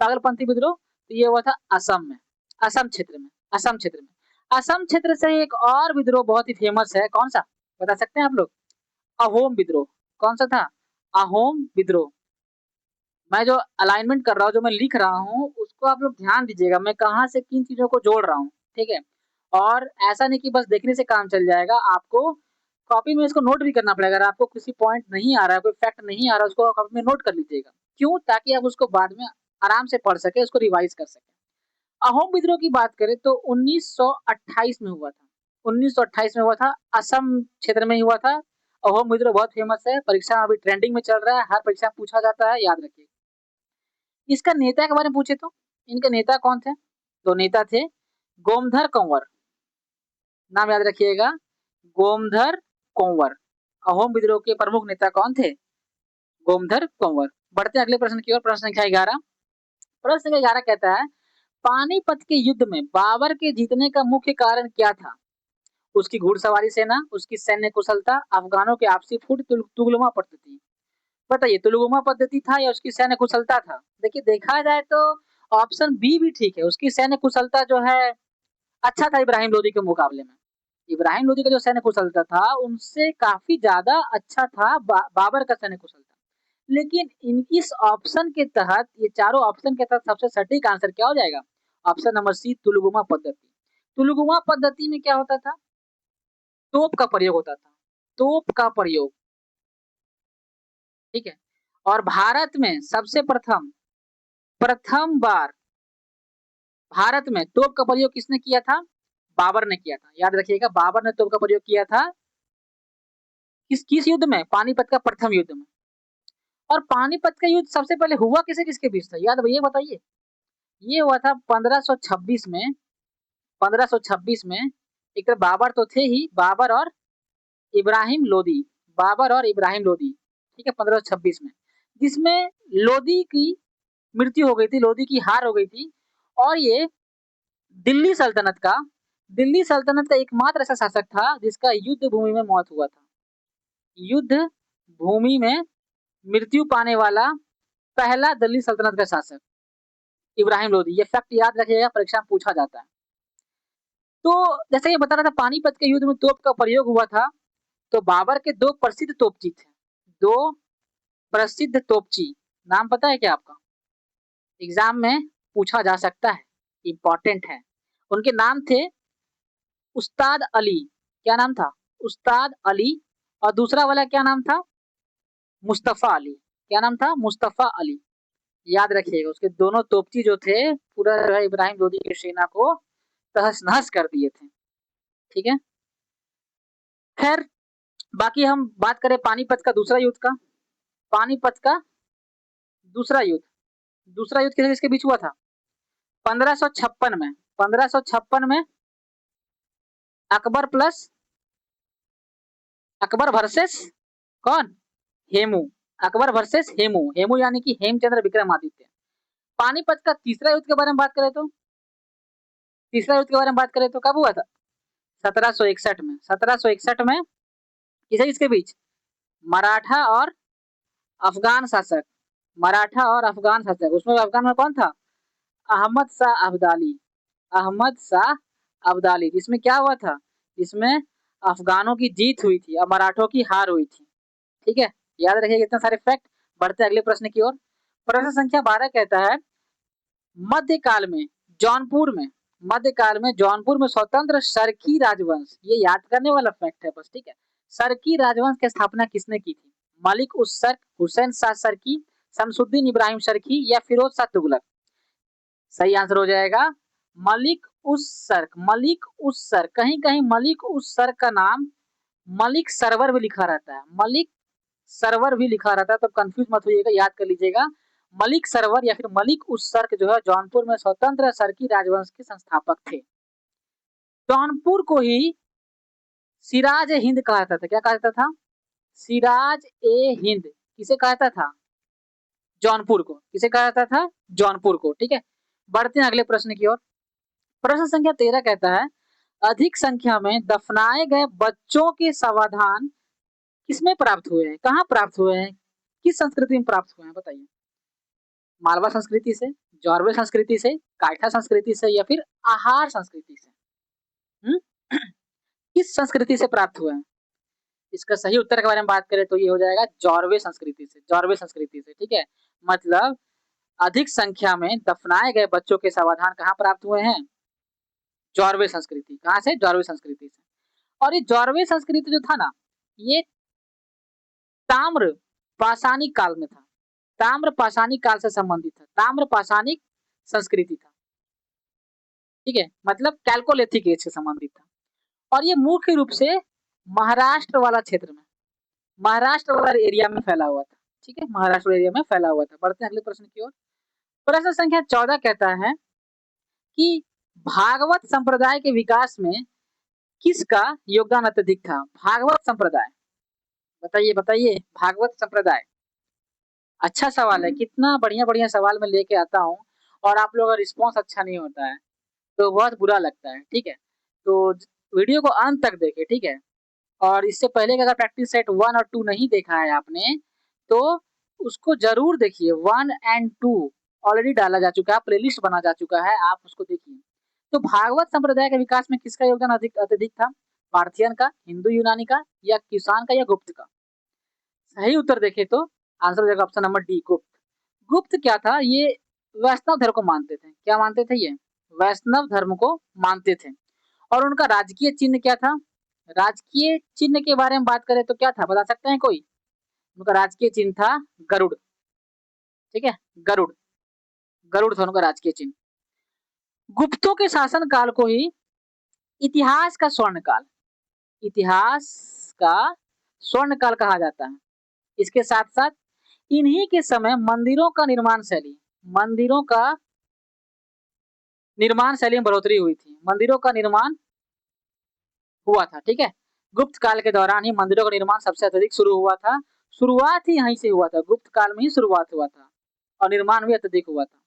Speaker 1: पागलपंथी विद्रोह? तो ये हुआ था असम में, असम क्षेत्र में, असम क्षेत्र में। असम क्षेत्र से एक और विद्रोह बहुत ही फेमस है, कौन सा बता सकते हैं आप लोग? अहोम विद्रोह। कौन सा था? अहोम विद्रोह। मैं जो अलाइनमेंट कर रहा हूँ, जो मैं लिख रहा हूँ, उसको आप लोग ध्यान दीजिएगा, मैं कहाँ से किन चीजों को जोड़ रहा हूँ, ठीक है। और ऐसा नहीं कि बस देखने से काम चल जाएगा, आपको कॉपी में इसको नोट भी करना पड़ेगा। अगर आपको किसी पॉइंट नहीं आ रहा है, कोई फैक्ट नहीं आ रहा है, उसको कॉपी में नोट कर लीजिएगा। क्यों? ताकि आप उसको बाद में आराम से पढ़ सके, उसको रिवाइज कर सके। अहोम विद्रोह की बात करें तो 1928 में हुआ था। 1928 में हुआ था, असम क्षेत्र में ही हुआ था। अहोम विद्रोह बहुत फेमस है, परीक्षा में अभी ट्रेंडिंग में चल रहा है, हर परीक्षा में पूछा जाता है, याद रखिए। इसका नेता के बारे में पूछे तो इनके नेता कौन थे? तो नेता थे गोमधर कंवर। नाम याद रखिएगा, गोमधर कंवर। अहोम विद्रोह के प्रमुख नेता कौन थे? गोमधर कंवर। बढ़ते हैं अगले प्रश्न की ओर। प्रश्न संख्या 11। प्रश्न संख्या 11 कहता है, पानीपत के युद्ध में बाबर के जीतने का मुख्य कारण क्या था? उसकी घुड़सवारी सेना, उसकी सैन्य कुशलता, अफगानों के आपसी फूट, तुगलमा पद्धति। बताइए तुलगुमा पद्धति था या उसकी सैन्य कुशलता था? देखिए देखा जाए तो ऑप्शन बी भी ठीक है, उसकी सैन्य कुशलता जो है अच्छा था इब्राहिम लोदी के मुकाबले में। इब्राहिम लोदी का जो सैन्य कुशलता था उनसे काफी ज्यादा अच्छा था बाबर का सैन्य कुशलता। लेकिन इस ऑप्शन के तहत, ये चारों ऑप्शन के तहत सबसे सटीक आंसर क्या हो जाएगा? ऑप्शन नंबर सी, तुलगुमा पद्धति। तुलगुमा पद्धति में क्या होता था? तोप का प्रयोग होता था, तोप का प्रयोग, ठीक है। और भारत में सबसे प्रथम, प्रथम बार भारत में तोप का प्रयोग किसने किया था? बाबर ने किया था। याद रखिएगा, बाबर ने तोप का प्रयोग किया था किस किस युद्ध में? पानीपत का प्रथम युद्ध में। और पानीपत का युद्ध सबसे पहले हुआ किसे किसके बीच था? याद ये बताइए। ये हुआ था 1526 में। 1526 में। एक तो बाबर तो थे ही, बाबर और इब्राहिम लोदी। बाबर और इब्राहिम लोदी, ठीक है, 1526 में, जिसमें लोदी की मृत्यु हो गई थी, लोदी की हार हो गई थी। और ये दिल्ली सल्तनत का दिल्ली सल्तनत का एकमात्र ऐसा शासक था जिसका युद्ध भूमि में मौत हुआ था। युद्ध भूमि में मृत्यु पाने वाला पहला दिल्ली सल्तनत का शासक इब्राहिम लोदी। ये फैक्ट याद रखिएगा, परीक्षा में पूछा जाता है। तो जैसे ये बता रहा था, पानीपत के युद्ध में तोप का प्रयोग हुआ था। तो बाबर के दो प्रसिद्ध तोपची थे। दो प्रसिद्ध तोपची, नाम पता है क्या आपका? एग्जाम में पूछा जा सकता है, इंपॉर्टेंट है। उनके नाम थे उस्ताद अली। क्या नाम था? उस्ताद अली। और दूसरा वाला क्या नाम था? मुस्तफा अली। क्या नाम था? मुस्तफा अली। याद रखिएगा, उसके दोनों तोपची जो थे, पूरा जो है इब्राहिम लोदी की सेना को तहस नहस कर दिए थे। ठीक है, खैर, बाकी हम बात करें पानीपत का दूसरा युद्ध का। पानीपत का दूसरा युद्ध, दूसरा युद्ध किसके किसके बीच हुआ था? 1556 में। 1556 में अकबर प्लस अकबर वर्सेस कौन? हेमू। अकबर वर्सेस हेमू। हेमू यानी कि हेमचंद्र विक्रमादित्य। पानीपत का तीसरा युद्ध के बारे में बात करें तो, तीसरा युद्ध के बारे में बात करें तो कब हुआ था? 1761 में। 1761 में किसे किसके बीच? मराठा और अफगान शासक। मराठा और अफगान शासक। उसमें अफगान में कौन था? अहमद शाह अब्दाली। अहमद शाह अब्दाली। जिसमें क्या हुआ था? जिसमें अफगानों की जीत हुई थी और मराठों की हार हुई थी। ठीक है, याद रखिएगा इतने सारे फैक्ट। बढ़ते अगले प्रश्न की ओर। प्रश्न संख्या 12 कहता है, मध्यकाल में जौनपुर में मध्यकाल में जौनपुर में स्वतंत्र सरकी राजवंश, ये याद करने वाला फैक्ट है बस, ठीक है। सरकी राजवंश की स्थापना किसने की थी? मलिक उस सर्क, हुसैन शाह सरकी, शमसुद्दीन इब्राहिम सरकी या फिरोज शाह तुगलक? सही आंसर हो जाएगा मलिक उस सर्क। मलिक उस सर्क। कहीं कहीं मलिक उस सर्क का नाम मलिक सरवर भी लिखा रहता है। मलिक सरवर भी लिखा रहता है, तो कंफ्यूज मत होइएगा, याद कर लीजिएगा। मलिक सरवर या फिर मलिक उस सर्क जो है जौनपुर में स्वतंत्र सरकी राजवंश के संस्थापक थे। जौनपुर को ही सिराज ए हिंद कहा जाता था। क्या कहा जाता था? सिराज ए हिंद। किसे कहा जाता था? जौनपुर को। किसे कहा जाता था? जौनपुर को। ठीक है, बढ़ते हैं अगले प्रश्न की ओर। प्रश्न संख्या 13 कहता है, अधिक संख्या में दफनाए गए बच्चों के समाधान किसमें प्राप्त हुए हैं? कहाँ प्राप्त हुए हैं? किस संस्कृति में प्राप्त हुए हैं? बताइए। मालवा संस्कृति से, जौरवे संस्कृति से, कायठा संस्कृति से या फिर आहार संस्कृति से? किस संस्कृति से प्राप्त हुए हैं? इसका सही उत्तर के बारे में बात करें तो ये हो जाएगा जौरवे संस्कृति से। जौरवे संस्कृति से, ठीक है। मतलब अधिक संख्या में दफनाए गए बच्चों के समाधान कहाँ प्राप्त हुए हैं? जौरवे संस्कृति। कहाँ से? जौरवे संस्कृति से। और ये जौरवे संस्कृति जो था ना, ये ताम्र पाषाणिक काल में था। ताम्र पाषाणिक काल से संबंधित था। ताम्र पाषाणिक संस्कृति था। ठीक है, मतलब कैल्कोलिथिक एज से संबंधित था। और ये मुख्य रूप से महाराष्ट्र वाला क्षेत्र में, महाराष्ट्र वाला एरिया में फैला हुआ था। ठीक है, महाराष्ट्र एरिया में फैला हुआ था। बढ़ते हैं अगले प्रश्न की ओर। प्रश्न संख्या 14 कहता है कि भागवत संप्रदाय के विकास में किसका योगदान अत्यधिक था? भागवत संप्रदाय, बताइए बताइए। भागवत संप्रदाय, अच्छा सवाल है। कितना बढ़िया बढ़िया सवाल मैं लेके आता हूँ और आप लोगों का रिस्पॉन्स अच्छा नहीं होता है, तो बहुत बुरा लगता है। ठीक है, तो वीडियो को अंत तक देखें, ठीक है। और इससे पहले अगर प्रैक्टिस सेट 1 और 2 नहीं देखा है आपने, तो उसको जरूर देखिए। 1 एंड 2 ऑलरेडी डाला जा चुका है, प्लेलिस्ट बना जा चुका है, आप उसको देखिए। तो भागवत संप्रदाय के विकास में किसका योगदान अधिक अत्यधिक था? पार्थियन का, हिंदू यूनानी का, या किसान का, या गुप्त का? सही उत्तर देखे तो आंसर हो जाएगा ऑप्शन नंबर डी, गुप्त। गुप्त क्या था? ये वैष्णव धर्म को मानते थे। क्या मानते थे? ये वैष्णव धर्म को मानते थे। और उनका राजकीय चिन्ह क्या था? राजकीय चिन्ह के बारे में बात करें तो क्या था, बता सकते हैं कोई? उनका राजकीय चिन्ह था गरुड़। ठीक है, गरुड़। गरुड़ था उनका राजकीय चिन्ह। गुप्तों के शासन काल को ही इतिहास का स्वर्ण काल, इतिहास का स्वर्ण काल कहा जाता है। इसके साथ साथ इन्हीं के समय मंदिरों शैली में बढ़ोतरी हुई थी। मंदिरों का निर्माण हुआ था, ठीक है। गुप्त काल के दौरान ही मंदिरों का निर्माण सबसे अत्यधिक शुरू हुआ था। शुरुआत ही यहीं से हुआ था, गुप्त काल में ही शुरुआत हुआ था और निर्माण भी अत्यधिक हुआ था।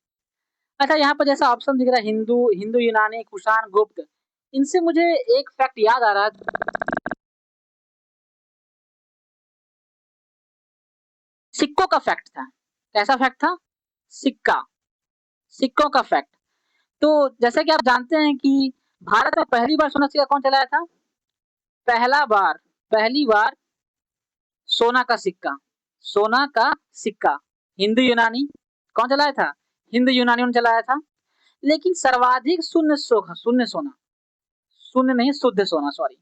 Speaker 1: अच्छा, यहाँ पर जैसा ऑप्शन दिख रहा है हिंदू, यूनानी, कुषाण, गुप्त, इनसे मुझे एक फैक्ट याद आ रहा है। सिक्कों का फैक्ट था। कैसा फैक्ट था? सिक्का, सिक्कों का फैक्ट। तो जैसे कि आप जानते हैं कि भारत में पहली बार सोना सिक्का कौन चलाया था? पहली बार सोना का सिक्का, सोना का सिक्का हिंदू यूनानी कौन चलाया था? हिंदू यूनानियों ने चलाया था। लेकिन सर्वाधिक शून्य सोना, शून्य नहीं शुद्ध सोना, सॉरी,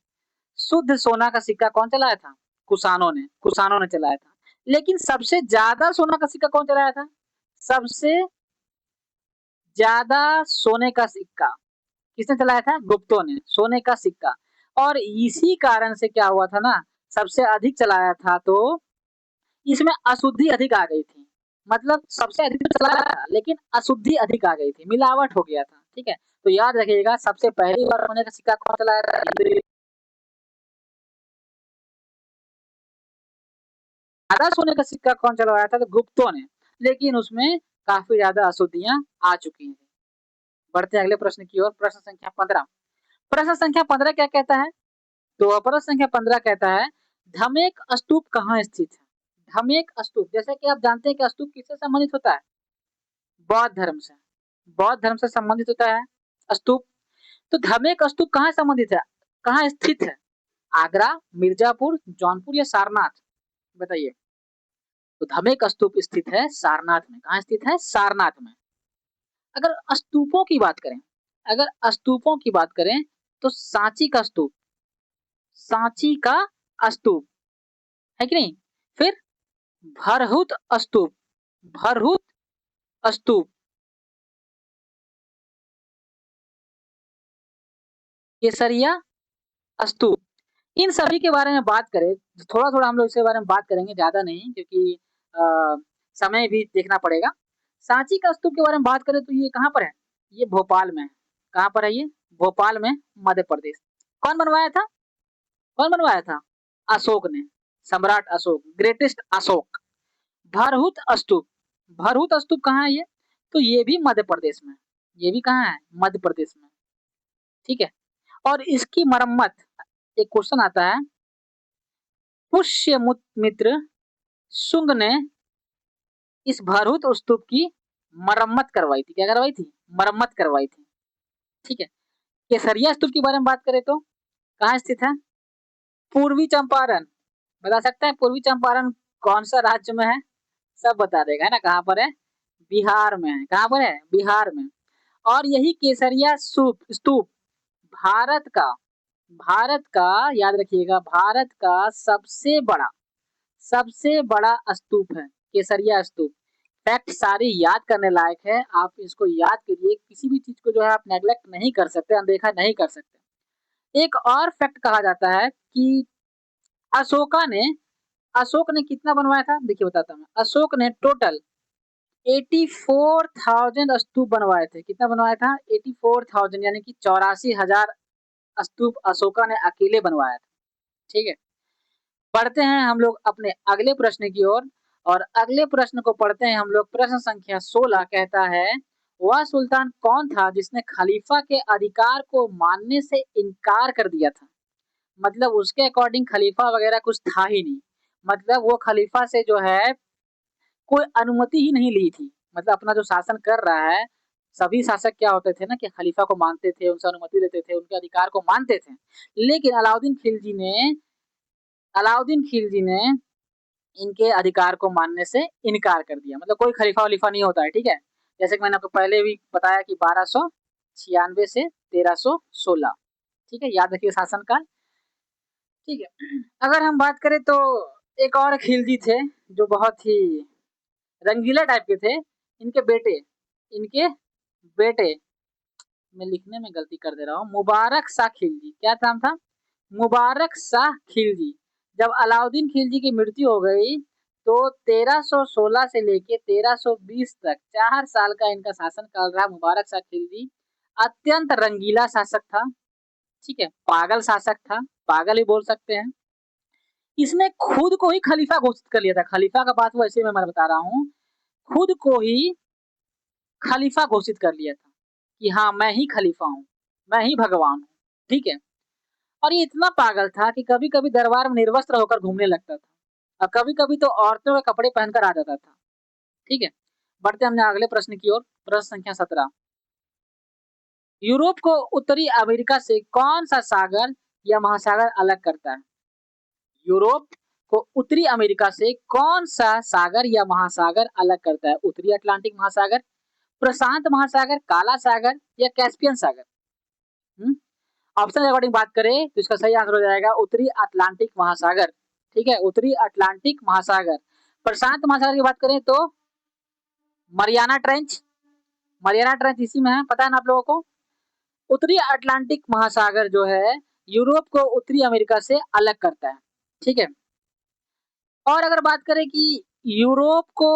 Speaker 1: शुद्ध सोना का सिक्का कौन चलाया था? कुषाणों ने चलाया था। लेकिन सबसे ज्यादा सोना का सिक्का कौन चलाया था? सबसे ज्यादा सोने का सिक्का किसने चलाया था? गुप्तों ने, सोने का सिक्का। और इसी कारण से क्या हुआ था ना, सबसे अधिक चलाया था तो इसमें अशुद्धि अधिक आ गई थी। मतलब सबसे अधिक तो चलाया था लेकिन अशुद्धि अधिक आ गई थी, मिलावट हो गया था, ठीक है। तो याद रखिएगा, सबसे पहली बार सोने का सिक्का कौन चलाया था? ज्यादा सोने का सिक्का कौन चलवाया था? तो गुप्तों ने। लेकिन उसमें काफी ज्यादा अशुद्धियां आ चुकी हैं। बढ़ते हैं अगले प्रश्न की ओर। प्रश्न संख्या 15। प्रश्न संख्या 15 क्या कहता है? तो प्रश्न संख्या 15 कहता है, धमेक स्तूप कहाँ स्थित है? धमेक स्तूप, जैसे कि आप जानते हैं कि स्तूप किससे संबंधित होता है? बौद्ध धर्म से। बौद्ध धर्म से संबंधित होता है स्तूप। तो धमेक स्तूप कहाँ संबंधित है, कहाँ स्थित है? आगरा, मिर्जापुर, जौनपुर या सारनाथ? बताइए। तो धमेक स्तूप स्थित है सारनाथ में। कहाँ स्थित है? सारनाथ में। अगर स्तूपों की बात करें, अगर स्तूपों की बात करें तो सांची का स्तूप, सांची का स्तूप है कि नहीं? फिर भरहुत स्तूप, भरहुत स्तूप, केसरिया स्तूप, इन सभी के बारे में बात करें, थोड़ा थोड़ा हम लोग इसके बारे में बात करेंगे, ज्यादा नहीं, क्योंकि समय भी देखना पड़ेगा। सांची का स्तूप के बारे में बात करें तो ये कहाँ पर है? ये भोपाल में है। कहाँ पर है ये? भोपाल में, मध्य प्रदेश। कौन बनवाया था? कौन बनवाया था? अशोक ने, सम्राट अशोक, ग्रेटेस्ट अशोक। भरहुत स्तूप, भरहुत स्तूप कहाँ है ये? तो ये भी मध्य प्रदेश में। ये भी कहाँ है? मध्य प्रदेश में, ठीक है। और इसकी मरम्मत, एक क्वेश्चन आता है, पुष्य मित्र शुंग ने इस भरहुत स्तूप की मरम्मत करवाई थी। क्या करवाई थी? मरम्मत करवाई थी, ठीक है। केसरिया स्तूप के बारे में बात करें तो कहाँ स्थित है? पूर्वी चंपारण। बता सकते हैं पूर्वी चंपारण कौन सा राज्य में है? सब बता देगा, है ना। कहाँ पर है? बिहार में है। कहाँ पर है? बिहार में। और यही केसरिया स्तूप स्तूप भारत का, भारत का, याद रखिएगा, भारत का सबसे बड़ा स्तूप है केसरिया स्तूप। फैक्ट सारे याद करने लायक है, आप इसको याद करिए। किसी भी चीज को जो है आप नेग्लेक्ट नहीं कर सकते, अनदेखा नहीं कर सकते। एक और फैक्ट कहा जाता है कि अशोका ने अशोक ने कितना बनवाया था? देखिए बताता हूँ। अशोक ने टोटल 84,000 स्तूप बनवाए थे। कितना बनवाया था? 84,000, यानी कि 84,000 स्तूप अशोका ने अकेले बनवाया था, ठीक है। पढ़ते हैं हम लोग अपने अगले प्रश्न की ओर। और अगले प्रश्न को पढ़ते हैं हम लोग। प्रश्न संख्या 16 कहता है, वह सुल्तान कौन था जिसने खलीफा के अधिकार को मानने से इनकार कर दिया था? मतलब उसके अकॉर्डिंग खलीफा वगैरह कुछ था ही नहीं। मतलब वो खलीफा से जो है कोई अनुमति ही नहीं ली थी। मतलब अपना जो शासन कर रहा है, सभी शासक क्या होते थे ना कि खलीफा को मानते थे, उनसे अनुमति लेते थे, उनके अधिकार को मानते थे। लेकिन अलाउद्दीन खिलजी ने इनके अधिकार को मानने से इनकार कर दिया। मतलब कोई खलीफा वलीफा नहीं होता है, ठीक है। जैसे कि मैंने आपको पहले भी बताया कि 1296 से 1316, ठीक है। याद रखिए शासनकाल, ठीक है। अगर हम बात करें तो एक और खिलजी थे जो बहुत ही रंगीला टाइप के थे। इनके बेटे, मैं लिखने में गलती कर दे रहा हूँ, मुबारक शाह खिलजी। क्या नाम था? मुबारक शाह खिलजी। जब अलाउद्दीन खिलजी की मृत्यु हो गई तो 1316 से लेके 1320 तक 4 साल का इनका शासन काल रहा। मुबारक शाह खिलजी अत्यंत रंगीला शासक था, ठीक है, पागल शासक था, पागल ही बोल सकते हैं। इसने खुद को ही खलीफा घोषित कर लिया था। खलीफा का बात वैसे मैं बता रहा हूँ, खुद को ही खलीफा घोषित कर लिया था कि हाँ मैं ही खलीफा हूँ, मैं ही भगवान हूँ, ठीक है। और ये इतना पागल था कि कभी कभी दरबार में निर्वस्त्र होकर घूमने लगता था और कभी कभी तो औरतों के कपड़े पहनकर आ जाता था, ठीक है। बढ़ते हमने अगले प्रश्न की ओर। प्रश्न संख्या 17। यूरोप को उत्तरी अमेरिका से कौन सा सागर या महासागर अलग करता है? यूरोप को उत्तरी अमेरिका से कौन सा सागर या महासागर अलग करता है? उत्तरी अटलांटिक महासागर, प्रशांत महासागर, काला सागर या कैस्पियन सागर? ऑप्शन अकॉर्डिंग बात करें तो इसका सही आंसर हो जाएगा उत्तरी अटलांटिक महासागर, ठीक है, उत्तरी अटलांटिक महासागर। प्रशांत महासागर की बात करें तो मरियाना ट्रेंच, मरियाना ट्रेंच इसी में है, पता है ना आप लोगों को। उत्तरी अटलांटिक महासागर जो है यूरोप को उत्तरी अमेरिका से अलग करता है, ठीक है। और अगर बात करें कि यूरोप को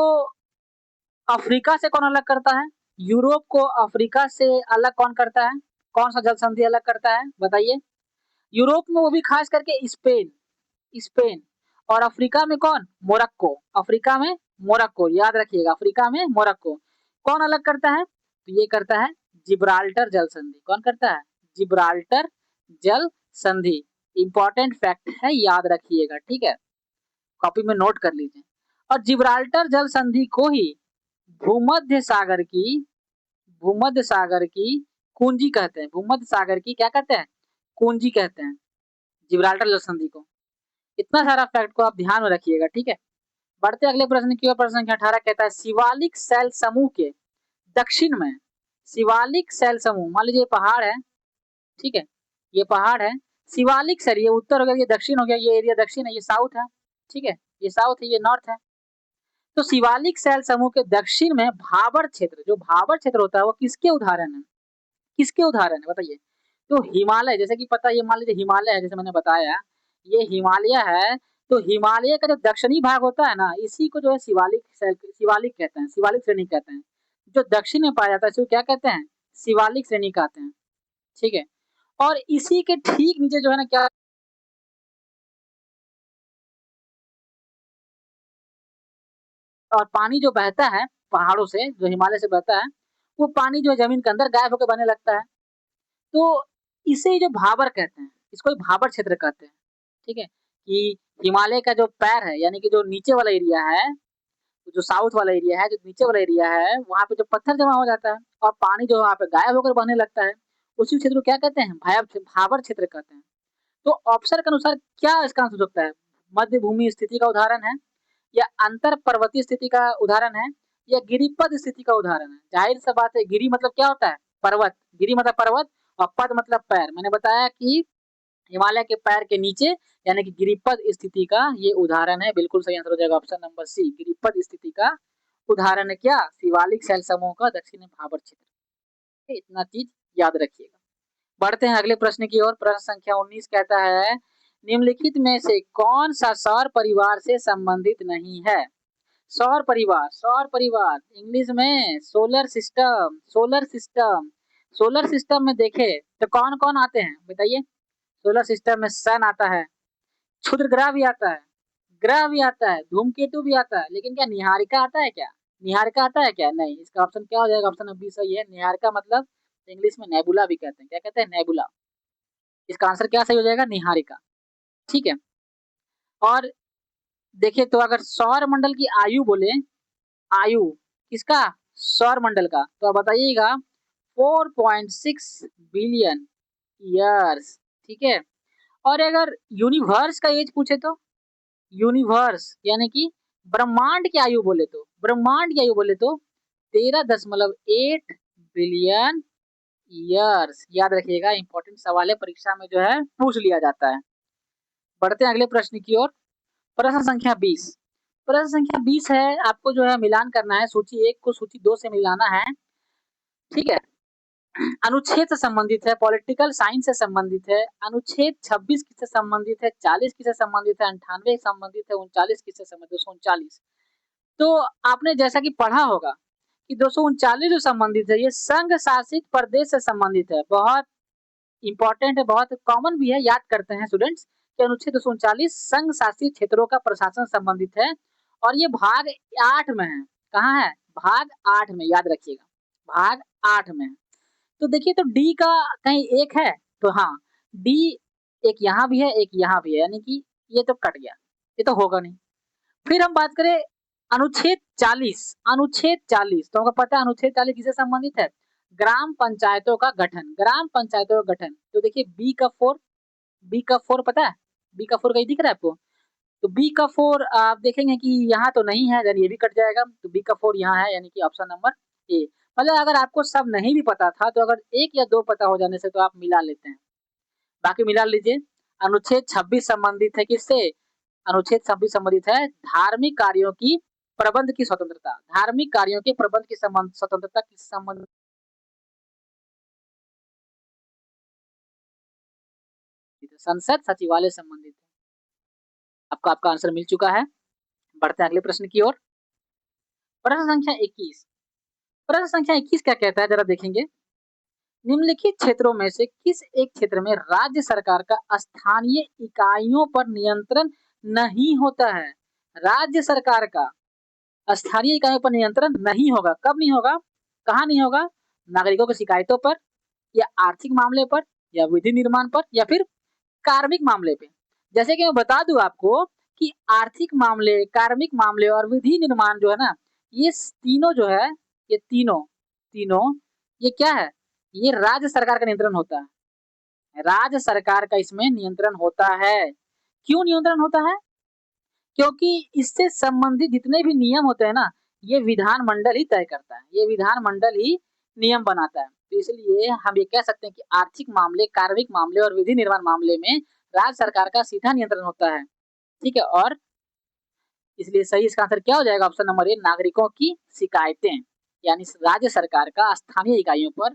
Speaker 1: अफ्रीका से कौन अलग करता है, यूरोप को अफ्रीका से अलग कौन करता है, कौन सा जल संधि अलग करता है बताइए? यूरोप में वो भी खास करके स्पेन, स्पेन। और अफ्रीका में कौन? मोरक्को, अफ्रीका में मोरक्को, याद रखिएगा, अफ्रीका में मोरक्को। कौन अलग करता है? तो ये करता है जिब्राल्टर जल संधि। कौन करता है? जिब्राल्टर जल संधि। इंपॉर्टेंट फैक्ट है, याद रखिएगा, ठीक है, कॉपी में नोट कर लीजिए। और जिब्राल्टर जल संधि को ही भूमध्य सागर की, भूमध्य सागर की कुंजी कहते हैं। भूमध्य सागर की क्या कहते हैं? कुंजी कहते हैं जिब्राल्टर जल संधि को। इतना सारा फैक्ट को आप ध्यान में रखिएगा, ठीक है। बढ़ते अगले प्रश्न की ओर। प्रश्न संख्या 18 कहता है शिवालिक शैल समूह के दक्षिण में, शिवालिक शैल समूह, मान लीजिए पहाड़ है, ठीक है, ये पहाड़ है, शिवालिक सर, ये उत्तर हो गया, ये दक्षिण हो गया, ये एरिया दक्षिण है, ये साउथ है, ठीक है, ये साउथ है, ये नॉर्थ है। तो शिवालिक शैल समूह के दक्षिण में भाबर क्षेत्र, जो भाबर क्षेत्र होता है वो किसके उदाहरण है? किसके उदाहरण है बताइए? तो हिमालय, जैसे कि पता है, ये मान लीजिए हिमालय है, जैसे मैंने बताया ये हिमालय है। तो हिमालय का जो दक्षिणी भाग होता है ना, इसी को जो है शिवालिक शिवालिक कहते हैं, शिवालिक श्रेणी कहते हैं। जो दक्षिण में पाया जाता है इसको क्या कहते हैं? शिवालिक श्रेणी कहते हैं, ठीक है। और इसी के ठीक नीचे जो है ना क्या, और पानी जो बहता है पहाड़ों से, जो हिमालय से बहता है, वो पानी जो है जमीन के अंदर गायब होकर बहने लगता है। तो इसे जो भाबर कहते हैं, इसको ही भाबर क्षेत्र कहते हैं, ठीक है। कि हिमालय का जो पैर है, यानी कि जो नीचे वाला एरिया है, जो साउथ वाला एरिया है, जो नीचे वाला एरिया है, वहां पे जो पत्थर जमा हो जाता है और पानी जो वहां पे गायब होकर बहने लगता है, उसी क्षेत्र को क्या कहते हैं? भाबर क्षेत्र कहते हैं। तो ऑप्शन के अनुसार क्या इसका आंसर हो सकता है? मध्य भूमि स्थिति का उदाहरण है, या अंतर पर्वतीय स्थिति का उदाहरण है, या गिरिपद स्थिति का उदाहरण है। जाहिर सा बात है, गिरी मतलब क्या होता है? पर्वत, गिरी मतलब पर्वत, और पद मतलब पैर। मैंने बताया कि हिमालय के पैर के नीचे, यानी कि गिरिपद स्थिति का ये उदाहरण है। बिल्कुल सही आंसर हो जाएगा ऑप्शन नंबर सी, गिरिपद स्थिति का उदाहरण है क्या? शिवालिक शैल समूह का दक्षिण में भाबर क्षेत्र। इतना चीज याद रखिएगा। बढ़ते हैं अगले प्रश्न की ओर। प्रश्न संख्या 19 कहता है निम्नलिखित में से कौन सा सौर परिवार से संबंधित नहीं है? सौर परिवार, सौर परिवार इंग्लिश में solar system, solar system. Solar system में देखे तो कौन कौन आते हैं बताइए? सोलर सिस्टम में सन आता है, क्षुद्र ग्रह भी आता है, ग्रह भी आता है, धूमकेतु भी आता है, लेकिन क्या निहारिका आता है क्या? निहारिका आता है क्या? नहीं। इसका ऑप्शन क्या हो जाएगा? ऑप्शन नंबर बी सही है। निहारिका मतलब इंग्लिश में नेबुला भी कहते हैं। क्या कहते हैं? नेबुला। इसका आंसर क्या सही हो जाएगा? निहारिका, ठीक है। और देखिए तो अगर सौर मंडल की आयु बोले, आयु किसका? सौर मंडल का, तो आप बताइएगा 4.6 बिलियन ईयर्स, ठीक है। और अगर यूनिवर्स का एज पूछे तो, यूनिवर्स यानी कि ब्रह्मांड की आयु बोले तो, ब्रह्मांड की आयु बोले तो 13.8 बिलियन ईयर्स। याद रखिएगा, इंपॉर्टेंट सवाल है, परीक्षा में जो है पूछ लिया जाता है। बढ़ते हैं अगले प्रश्न की ओर। प्रश्न संख्या 20। प्रश्न संख्या 20 है, आपको जो है मिलान करना है सूची 1 को सूची 2 से मिलाना है, ठीक है। अनुच्छेद से संबंधित है, पॉलिटिकल साइंस से संबंधित है, अनुच्छेद 26 किससे संबंधित है, 40 किससे संबंधित है, 98 संबंधित है, 39 किससे संबंधित है, 239। तो आपने जैसा कि पढ़ा होगा कि 239 जो संबंधित है ये संघ शासित प्रदेश से संबंधित है। बहुत इंपॉर्टेंट है, बहुत कॉमन भी है, याद करते हैं स्टूडेंट्स कि अनुच्छेद 239 संघ शासित क्षेत्रों का प्रशासन संबंधित है और ये भाग 8 में है। कहाँ है? भाग 8 में, याद रखिएगा, भाग 8 में है। तो देखिए, तो डी का कहीं एक है तो हाँ, डी एक यहाँ भी है, एक यहाँ भी है, यानी कि ये तो कट गया, ये तो होगा नहीं। फिर हम बात करें अनुच्छेद 40, अनुच्छेद 40 तो हमको पता है अनुच्छेद 40 किससे संबंधित है? ग्राम पंचायतों का गठन, ग्राम पंचायतों का गठन। तो देखिए बी का 4, बी का 4 पता है, बी का 4 कहीं दिख रहा है आपको? तो बी का 4 आप देखेंगे कि यहाँ तो नहीं है, यानी ये भी कट जाएगा, तो बी का 4 यहाँ है, यानी कि ऑप्शन नंबर ए। मतलब अगर आपको सब नहीं भी पता था तो अगर एक या दो पता हो जाने से तो आप मिला लेते हैं, बाकी मिला लीजिए। अनुच्छेद 26 संबंधित है किससे? अनुच्छेद 26 संबंधित है धार्मिक कार्यों की प्रबंध की स्वतंत्रता, धार्मिक कार्यों के प्रबंध की स्वतंत्रता की संबंध संसद सचिवालय संबंधित है। आपका आपका आंसर मिल चुका है। बढ़ते हैं अगले प्रश्न की ओर। प्रश्न संख्या 21, प्रश्न संख्या 21 क्या कहता है जरा देखेंगे। निम्नलिखित क्षेत्रों में से किस एक क्षेत्र में राज्य सरकार का स्थानीय इकाइयों पर नियंत्रण नहीं होता है? राज्य सरकार का स्थानीय इकाइयों पर नियंत्रण नहीं होगा। कब नहीं होगा? कहाँ नहीं होगा? नागरिकों की शिकायतों पर, या आर्थिक मामले पर, या विधि निर्माण पर, या फिर कार्मिक मामले पे। जैसे कि मैं बता दूं आपको कि आर्थिक मामले, कार्मिक मामले और विधि निर्माण जो है ना, ये तीनों जो है, ये तीनों तीनों ये क्या है? ये राज्य सरकार का नियंत्रण होता है। राज्य सरकार का इसमें नियंत्रण होता है। क्यों नियंत्रण होता है? क्योंकि इससे संबंधित जितने भी नियम होते हैं ना, ये विधानमंडल ही तय करता है, ये विधानमंडल ही नियम बनाता है। तो इसलिए हम ये कह सकते हैं कि आर्थिक मामले, कार्मिक मामले और विधि निर्माण मामले में राज्य सरकार का सीधा नियंत्रण होता है। ठीक है, और इसलिए सही इसका आंसर क्या हो जाएगा? ऑप्शन नंबर ए, नागरिकों की शिकायतें। यानी राज्य सरकार का स्थानीय इकाइयों पर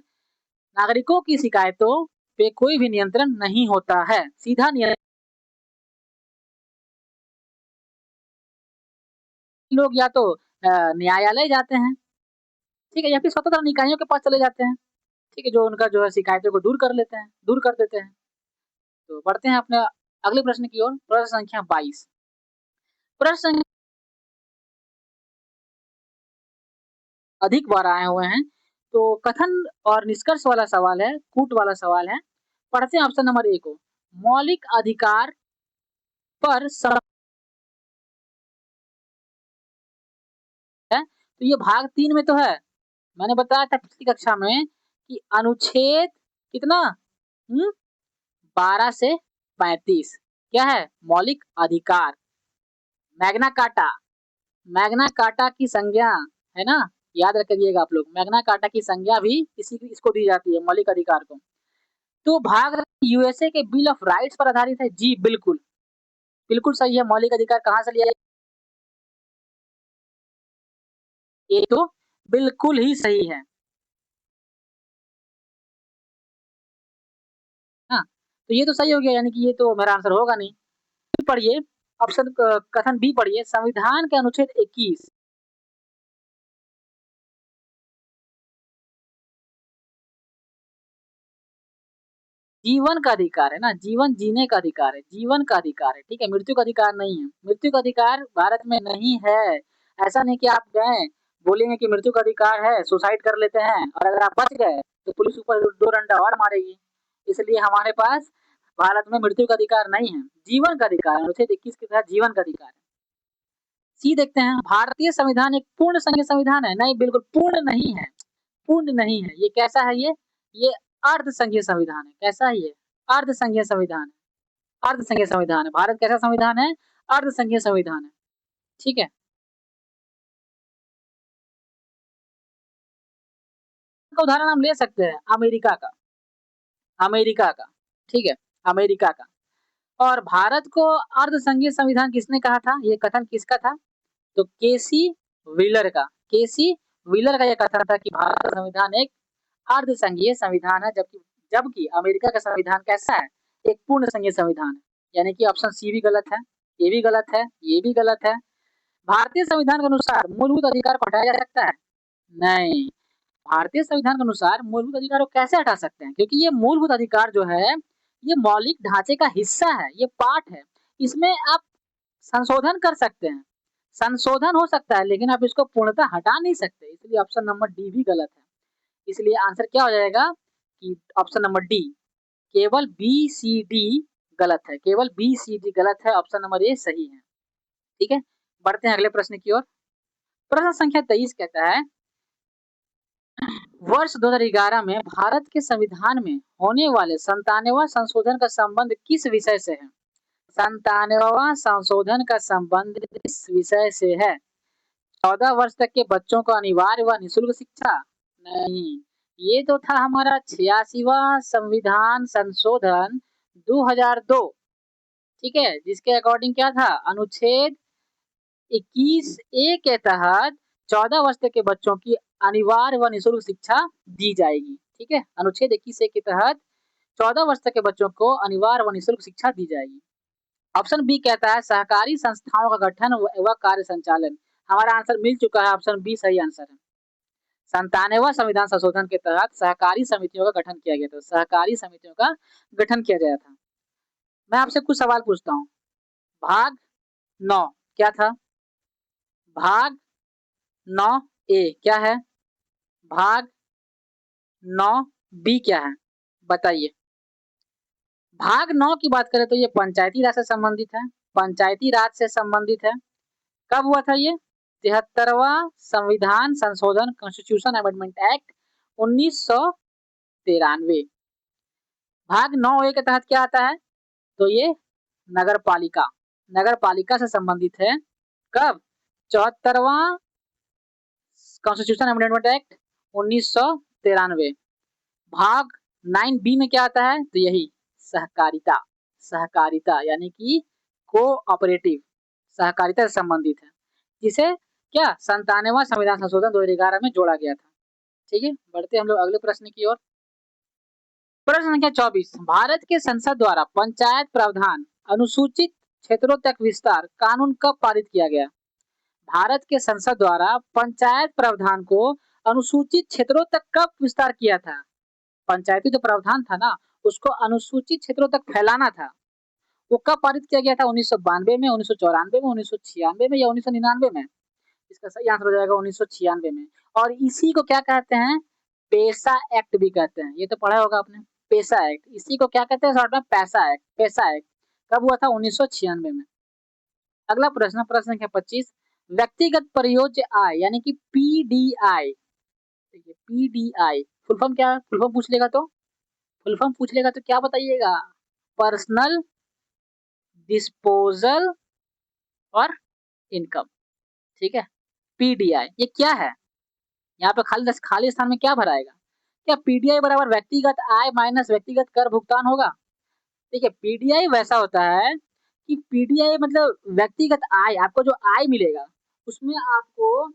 Speaker 1: नागरिकों की शिकायतों पे कोई भी नियंत्रण नहीं होता है, सीधा नियंत्रण लोग या तो न्यायालय जाते हैं, ठीक है, या फिर स्वतंत्र निकायों के पास चले जाते हैं, ठीक है, जो उनका जो है शिकायतों को दूर कर लेते हैं, दूर कर देते हैं। तो बढ़ते हैं अपने अगले प्रश्न की ओर। प्रश्न संख्या 22, प्रश्न अधिक बार आए हुए हैं, तो कथन और निष्कर्ष वाला सवाल है, कूट वाला सवाल है। पढ़ते हैं ऑप्शन नंबर ए को। मौलिक अधिकार पर है, तो ये भाग 3 में तो है। मैंने बताया था पिछली कक्षा में कि अनुच्छेद कितना 12 से 35 क्या है? मौलिक अधिकार। मैग्ना कार्टा, मैग्ना कार्टा की संज्ञा है ना, याद रखिएगा आप लोग, मैग्ना कार्टा की संज्ञा भी इसी इसको दी जाती है, मौलिक अधिकार को। तो भाग यूएसए के बिल ऑफ राइट्स पर आधारित है। जी बिल्कुल, बिल्कुल सही है। मौलिक अधिकार कहाँ से लिया? ये तो बिल्कुल ही सही है। हाँ, तो ये तो सही हो गया, यानी कि ये तो मेरा आंसर होगा नहीं। पढ़िए ऑप्शन कथन बी पढ़िए। संविधान के अनुच्छेद 21 जीवन का अधिकार है ना, जीवन जीने का अधिकार है, जीवन का अधिकार है, ठीक है, मृत्यु का अधिकार नहीं है। मृत्यु का अधिकार भारत में नहीं है। ऐसा नहीं कि आप गए बोलेंगे कि मृत्यु का अधिकार है, सुसाइड कर लेते हैं, और अगर आप बच गए तो पुलिस ऊपर दो डंडा और मारेगी। इसलिए हमारे पास भारत में मृत्यु का अधिकार नहीं है, जीवन का अधिकार है। अनुच्छेद 21 के तहत जीवन का अधिकार है। सी देखते हैं, भारतीय संविधान एक पूर्ण संघीय संविधान है? नहीं, बिल्कुल पूर्ण नहीं है, पूर्ण नहीं है। ये कैसा है? ये अर्ध संघीय संविधान है। कैसा है ये? अर्ध संघीय संविधान है, अर्ध संघीय संविधान है। भारत कैसा संविधान है? अर्ध संघीय संविधान है, ठीक है। का उदाहरण हम ले सकते हैं अमेरिका का, अमेरिका का, ठीक है, अमेरिका का। और भारत को अर्ध संघीय संविधान किसने कहा था? ये कथन किसका था? तो केसी व्हीलर का, केसी व्हीलर का यह कथन था कि भारत का संविधान एक अर्धसंघीय संविधान है, जबकि जबकि अमेरिका का संविधान कैसा है? एक पूर्ण संघीय संविधान है। यानी कि ऑप्शन सी भी गलत है, ये भी गलत है, ये भी गलत है। भारतीय संविधान के अनुसार मूलभूत अधिकार को हटाया जा सकता है? नहीं। भारतीय संविधान के अनुसार मूलभूत अधिकार को कैसे हटा सकते हैं? क्योंकि ये मूलभूत अधिकार जो है, ये मौलिक ढांचे का हिस्सा है, ये पार्ट है। इसमें आप संशोधन कर सकते हैं, संशोधन हो सकता है, लेकिन आप इसको पूर्णतः हटा नहीं सकते। इसलिए ऑप्शन नंबर डी भी गलत है। इसलिए आंसर क्या हो जाएगा कि ऑप्शन नंबर डी, केवल बी सी डी गलत है, केवल बी सी डी गलत है, ऑप्शन नंबर ए सही है। ठीक है, बढ़ते हैं अगले प्रश्न की ओर। प्रश्न संख्या 23 कहता है, वर्ष 2011 में भारत के संविधान में होने वाले 97वां संशोधन का संबंध किस विषय से है? 97वां संशोधन का संबंध किस विषय से है? 14 वर्ष तक के बच्चों को अनिवार्य व निःशुल्क शिक्षा? नहीं, ये तो था हमारा 86वां संविधान संशोधन 2002। ठीक है, जिसके अकॉर्डिंग क्या था, अनुच्छेद 21 ए के तहत 14 वर्ष तक के बच्चों की अनिवार्य व निःशुल्क शिक्षा दी जाएगी। ठीक है, अनुच्छेद 21 ए के तहत 14 वर्ष तक के बच्चों को अनिवार्य व निःशुल्क शिक्षा दी जाएगी। ऑप्शन बी कहता है सहकारी संस्थाओं का गठन व कार्य संचालन। हमारा आंसर मिल चुका है, ऑप्शन बी सही आंसर है। 97वां संविधान संशोधन के तहत सहकारी समितियों का गठन किया गया था, सहकारी समितियों का गठन किया गया था। मैं आपसे कुछ सवाल पूछता हूँ। भाग 9 क्या था? भाग 9 ए क्या है? भाग 9 बी क्या है? बताइए। भाग 9 की बात करें तो ये पंचायती राज से संबंधित है, पंचायती राज से संबंधित है। कब हुआ था ये? 73वां संविधान संशोधन कॉन्स्टिट्यूशन अमेंडमेंट एक्ट 1993। भाग 9 ए के तहत क्या आता है? तो ये नगर पालिका, नगर पालिका से संबंधित है। कब? 74वां कॉन्स्टिट्यूशन अमेंडमेंट एक्ट 1993। भाग 9 बी में क्या आता है? तो यही सहकारिता, सहकारिता यानी कि कोऑपरेटिव, सहकारिता से संबंधित है, जिसे क्या 97वां संविधान संशोधन 2011 में जोड़ा गया था। ठीक है, बढ़ते हम लोग अगले प्रश्न की ओर। प्रश्न संख्या 24, भारत के संसद द्वारा पंचायत प्रावधान अनुसूचित क्षेत्रों तक विस्तार कानून कब पारित किया गया? भारत के संसद द्वारा पंचायत प्रावधान को अनुसूचित क्षेत्रों तक कब विस्तार किया था? पंचायती जो प्रावधान था ना, उसको अनुसूचित क्षेत्रों तक फैलाना था। वो कब पारित किया गया था? 1992 में, 1994 में, 1996 में या 1999 में? इसका सही आंसर हो जाएगा 1996 में। और इसी को क्या कहते हैं? पेसा एक्ट भी कहते हैं। ये तो पढ़ा होगा आपने, पेसा एक्ट। इसी को क्या कहते हैं शॉर्ट में? पैसा एक्ट, पैसा एक्ट। कब हुआ था? 1996 में। अगला प्रश्न, प्रश्न संख्या 25, व्यक्तिगत परियोज्य आय यानी कि पीडीआई, पीडीआई फुल फॉर्म क्या? फुल फॉर्म पूछ लेगा तो, फुल फॉर्म पूछ लेगा तो क्या बताइएगा? पर्सनल डिस्पोजल और इनकम। ठीक है, पीडीआई ये क्या है? यहाँ पे खाली स्थान में क्या भराएगा? क्या पीडीआई बराबर व्यक्तिगत आय माइनस व्यक्तिगत कर भुगतान होगा? देखिए, पीडीआई वैसा होता है कि पीडीआई मतलब व्यक्तिगत आय, आपको जो आय मिलेगा उसमें आपको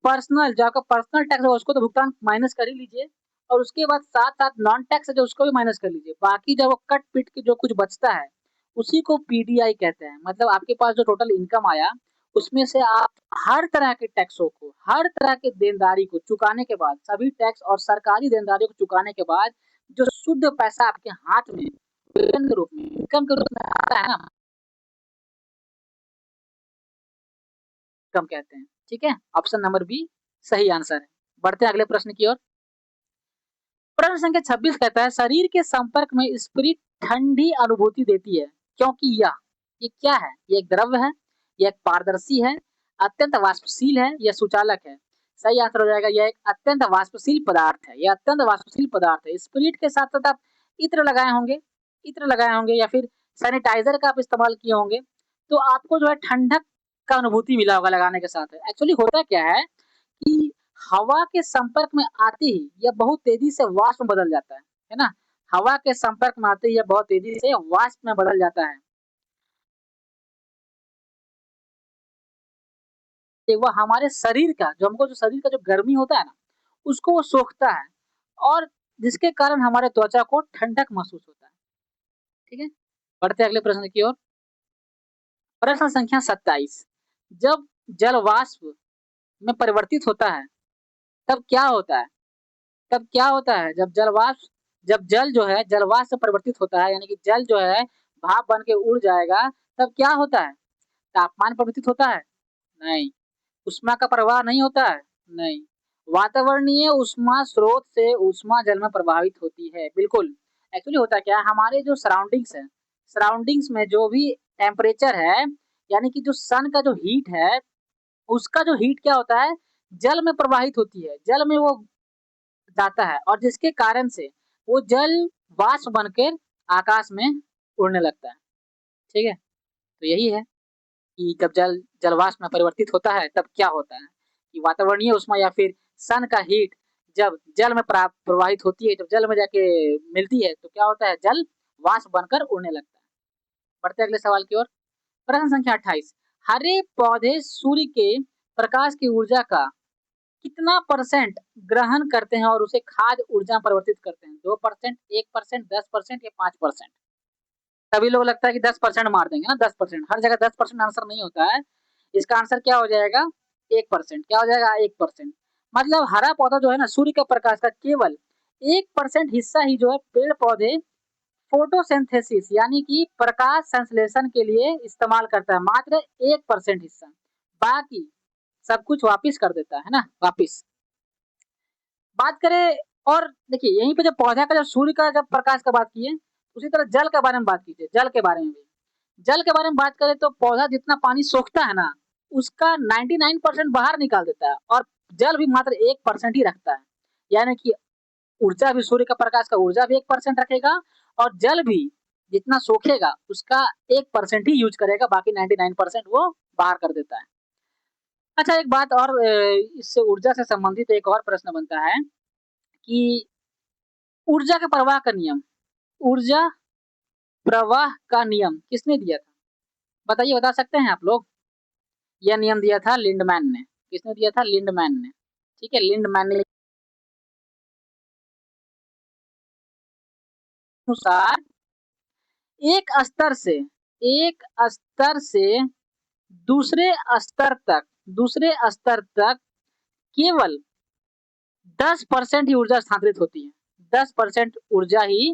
Speaker 1: पर्सनल, जो आपका पर्सनल टैक्स होगा उसको तो भुगतान माइनस कर ही लीजिए, और उसके बाद साथ साथ नॉन टैक्स है जो उसको भी माइनस कर लीजिए। बाकी जब वो कट पिट के जो कुछ बचता है उसी को पीडीआई कहते हैं। मतलब आपके पास जो टोटल इनकम आया उसमें से आप हर तरह के टैक्सों को, हर तरह के देनदारी को चुकाने के बाद, सभी टैक्स और सरकारी देनदारियों को चुकाने के बाद जो शुद्ध पैसा आपके हाथ में वेतन के रूप में, इनकम के रूप में आता है ना, कम कहते हैं। ठीक है, ऑप्शन नंबर बी सही आंसर है। बढ़ते हैं अगले प्रश्न की ओर। प्रश्न संख्या 26 कहता है, शरीर के संपर्क में स्पिरिट ठंडी अनुभूति देती है क्योंकि यह, ये क्या है? ये एक द्रव्य है, ये एक पारदर्शी है, अत्यंत वाष्पशील है, यह सुचालक है? सही आंसर हो जाएगा यह एक अत्यंत वाष्पशील पदार्थ है, यह अत्यंत वाष्पशील पदार्थ है। स्पिरिट के साथ साथ आप इत्र लगाए होंगे, इत्र लगाए होंगे या फिर सैनिटाइजर का आप इस्तेमाल किए होंगे, तो आपको जो है ठंडक का अनुभूति मिला होगा लगाने के साथ। एक्चुअली होता क्या है कि हवा के संपर्क में आते ही यह बहुत तेजी से वाष्प में बदल जाता है ना? हवा के संपर्क में आते ही यह बहुत तेजी से वाष्प में बदल जाता है। ये वह हमारे शरीर का जो, हमको जो शरीर का जो गर्मी होता है ना, उसको वो सोखता है और जिसके कारण हमारे त्वचा को ठंडक महसूस होता है। ठीक है, बढ़ते हैं अगले प्रश्न की ओर। प्रश्न संख्या 27, जब जल वाष्प में परिवर्तित होता है तब क्या होता है? तब क्या होता है? जब जल जो है जल वाष्प से परिवर्तित होता है, यानी कि जल जो है भाप बन के उड़ जाएगा, तब क्या होता है? तापमान परिवर्तित होता है? नहीं। ऊष्मा का प्रवाह नहीं होता है? नहीं। वातावरणीय ऊष्मा स्रोत से ऊष्मा जल में प्रवाहित होती है। बिल्कुल। एक्चुअली होता क्या है, हमारे जो सराउंडिंग्स है, सराउंडिंग्स में जो भी टेम्परेचर है, यानी कि जो सन का जो हीट है, उसका जो हीट क्या होता है, जल में प्रवाहित होती है, जल में वो जाता है, और जिसके कारण से वो जल वाष्प बनकर आकाश में उड़ने लगता है। ठीक है, तो यही है कि जब जल जलवाष्प में परिवर्तित होता है तब क्या होता है, कि वातावरणीय ऊष्मा या फिर सन का हीट जब जल में प्रवाहित होती है, जब जल में जाके मिलती है तो क्या होता है, जल वाष्प बनकर उड़ने लगता है। बढ़ते अगले सवाल की ओर। प्रश्न संख्या 28, हरे पौधे सूर्य के प्रकाश की ऊर्जा का कितना परसेंट ग्रहण करते हैं और उसे खाद्य ऊर्जा में परिवर्तित करते हैं? 2%, 1%, 10% या 5%? सभी लोग लगता है कि 10% मार देंगे ना, 10%। हर जगह 10% आंसर नहीं होता है। इसका आंसर क्या हो जाएगा? 1%। क्या हो जाएगा? 1%। मतलब हरा पौधा जो है ना, सूर्य के प्रकाश का केवल 1% हिस्सा ही जो है पेड़ पौधे फोटोसिंथेसिस यानी कि प्रकाश संश्लेषण के लिए इस्तेमाल करता है, मात्र 1% हिस्सा। बाकी सब कुछ वापिस कर देता है ना, वापिस। बात करें, और देखिए यहीं पे जब पौधा का, जब सूर्य का जब प्रकाश का बात की है, उसी तरह जल के बारे में बात कीजिए, जल के बारे में भी। जल के बारे में बात करें तो पौधा जितना पानी सोखता है ना, उसका 99% बाहर निकाल देता है, और जल भी मात्र 1% ही रखता है। यानी कि ऊर्जा भी, सूर्य का प्रकाश का ऊर्जा भी 1% रखेगा, और जल भी जितना सोखेगा उसका 1% ही यूज करेगा, बाकी 99% वो बाहर कर देता है। अच्छा, एक बात और, इससे ऊर्जा से संबंधित एक और प्रश्न बनता है कि ऊर्जा के प्रवाह का नियम, ऊर्जा प्रवाह का नियम किसने दिया था? बताइए, बता सकते हैं आप लोग? यह नियम दिया था लिंडमैन ने। किसने दिया था? लिंडमैन ने। ठीक है, लिंडमैन ने अनुसार एक स्तर से एक स्तर से दूसरे दूसरे स्तर तक केवल 10% ही ऊर्जा स्थानांतरित होती है। 10% ऊर्जा ही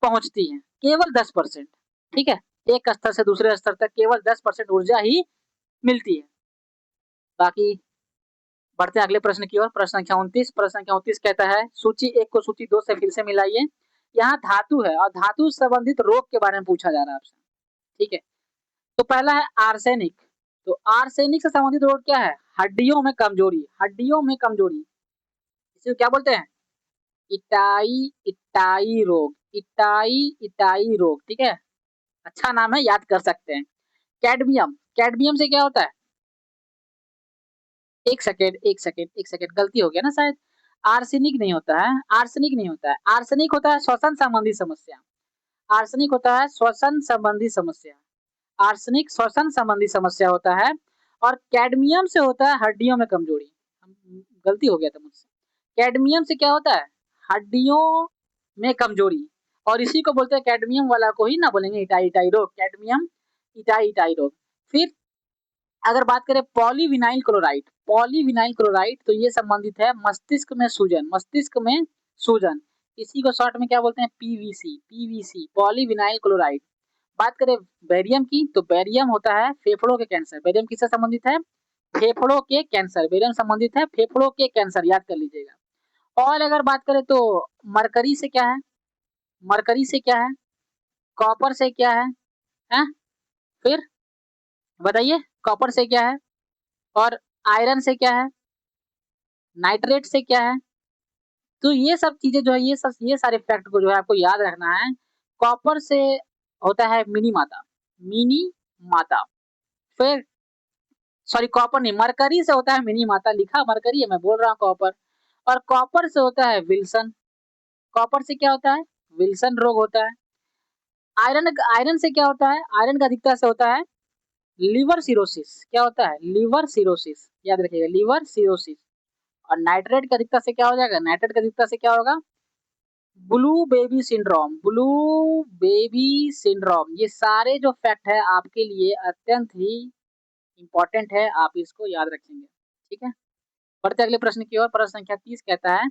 Speaker 1: पहुंचती है, केवल 10%। ठीक है, एक स्तर से दूसरे स्तर तक केवल 10% ऊर्जा ही मिलती है। बाकी बढ़ते हैं अगले प्रश्न की ओर। प्रश्न संख्या 29। प्रश्न संख्या 29 कहता है, सूची 1 को सूची 2 से फिर से मिलाइए। यहाँ धातु है और धातु संबंधित रोग के बारे में पूछा जा रहा है आपसे। ठीक है, तो पहला है आर्सेनिक। तो आर्सेनिक से संबंधित रोग क्या है? हड्डियों में कमजोरी। हड्डियों में कमजोरी, इसे क्या बोलते हैं? इटाई इटाई रोग। इटाई इटाई रोग। ठीक है, अच्छा नाम है, याद कर सकते हैं। कैडमियम। कैडमियम से क्या होता है? एक सेकेंड गलती हो गया ना शायद। आर्सेनिक नहीं होता है, आर्सेनिक नहीं होता है। आर्सेनिक होता है श्वसन संबंधी समस्या। आर्सेनिक होता है श्वसन संबंधी समस्या। आर्सेनिक श्वसन संबंधी समस्या होता है, और कैडमियम से होता है हड्डियों में कमजोरी। गलती हो गया था मुझसे। कैडमियम से क्या होता है? हड्डियों में कमजोरी, और इसी को बोलते हैं, कैडमियम वाला को ही ना बोलेंगे इटाई इटाई रोग, कैडमियम इटाई इटाई रोग। फिर अगर बात करें पॉलीविनाइल क्लोराइड, पॉलीविनाइल क्लोराइड तो ये संबंधित है मस्तिष्क में सूजन, मस्तिष्क में सूजन। इसी को शॉर्ट में क्या बोलते हैं? PVC, PVC, polyvinyl chloride. बात करें बेरियम की, तो बेरियम होता है फेफड़ों के कैंसर। बेरियम किससे संबंधित है? फेफड़ों के कैंसर। बेरियम संबंधित है फेफड़ों के कैंसर, याद कर लीजिएगा। और अगर बात करें तो मरकरी से क्या है? मरकरी से क्या है? कॉपर से क्या है? फिर बताइए, कॉपर से क्या है? और आयरन से क्या है? नाइट्रेट से क्या है? तो ये सब चीजें जो है, ये सारे फैक्ट को जो है आपको याद रखना है। कॉपर से होता है मिनी माता, मिनी माता। फिर सॉरी, कॉपर नहीं, मरकरी से होता है मिनी माता, लिखा मरकरी है, मैं बोल रहा हूँ कॉपर। और कॉपर से होता है विल्सन। कॉपर से क्या होता है? विल्सन रोग होता है। आयरन आयरन से क्या होता है? आयरन का अधिकता से होता है लिवर सिरोसिस। क्या होता है? लिवर सिरोसिस, याद रखिएगा, लिवर सिरोसिस। और नाइट्रेट की अधिकता से क्या हो जाएगा? नाइट्रेट की अधिकता से क्या होगा? Blue baby syndrome, blue baby syndrome, ये सारे जो फैक्ट है आपके लिए अत्यंत ही इंपॉर्टेंट है, आप इसको याद रखेंगे। ठीक है, बढ़ते अगले प्रश्न की ओर। प्रश्न संख्या 30 कहता है,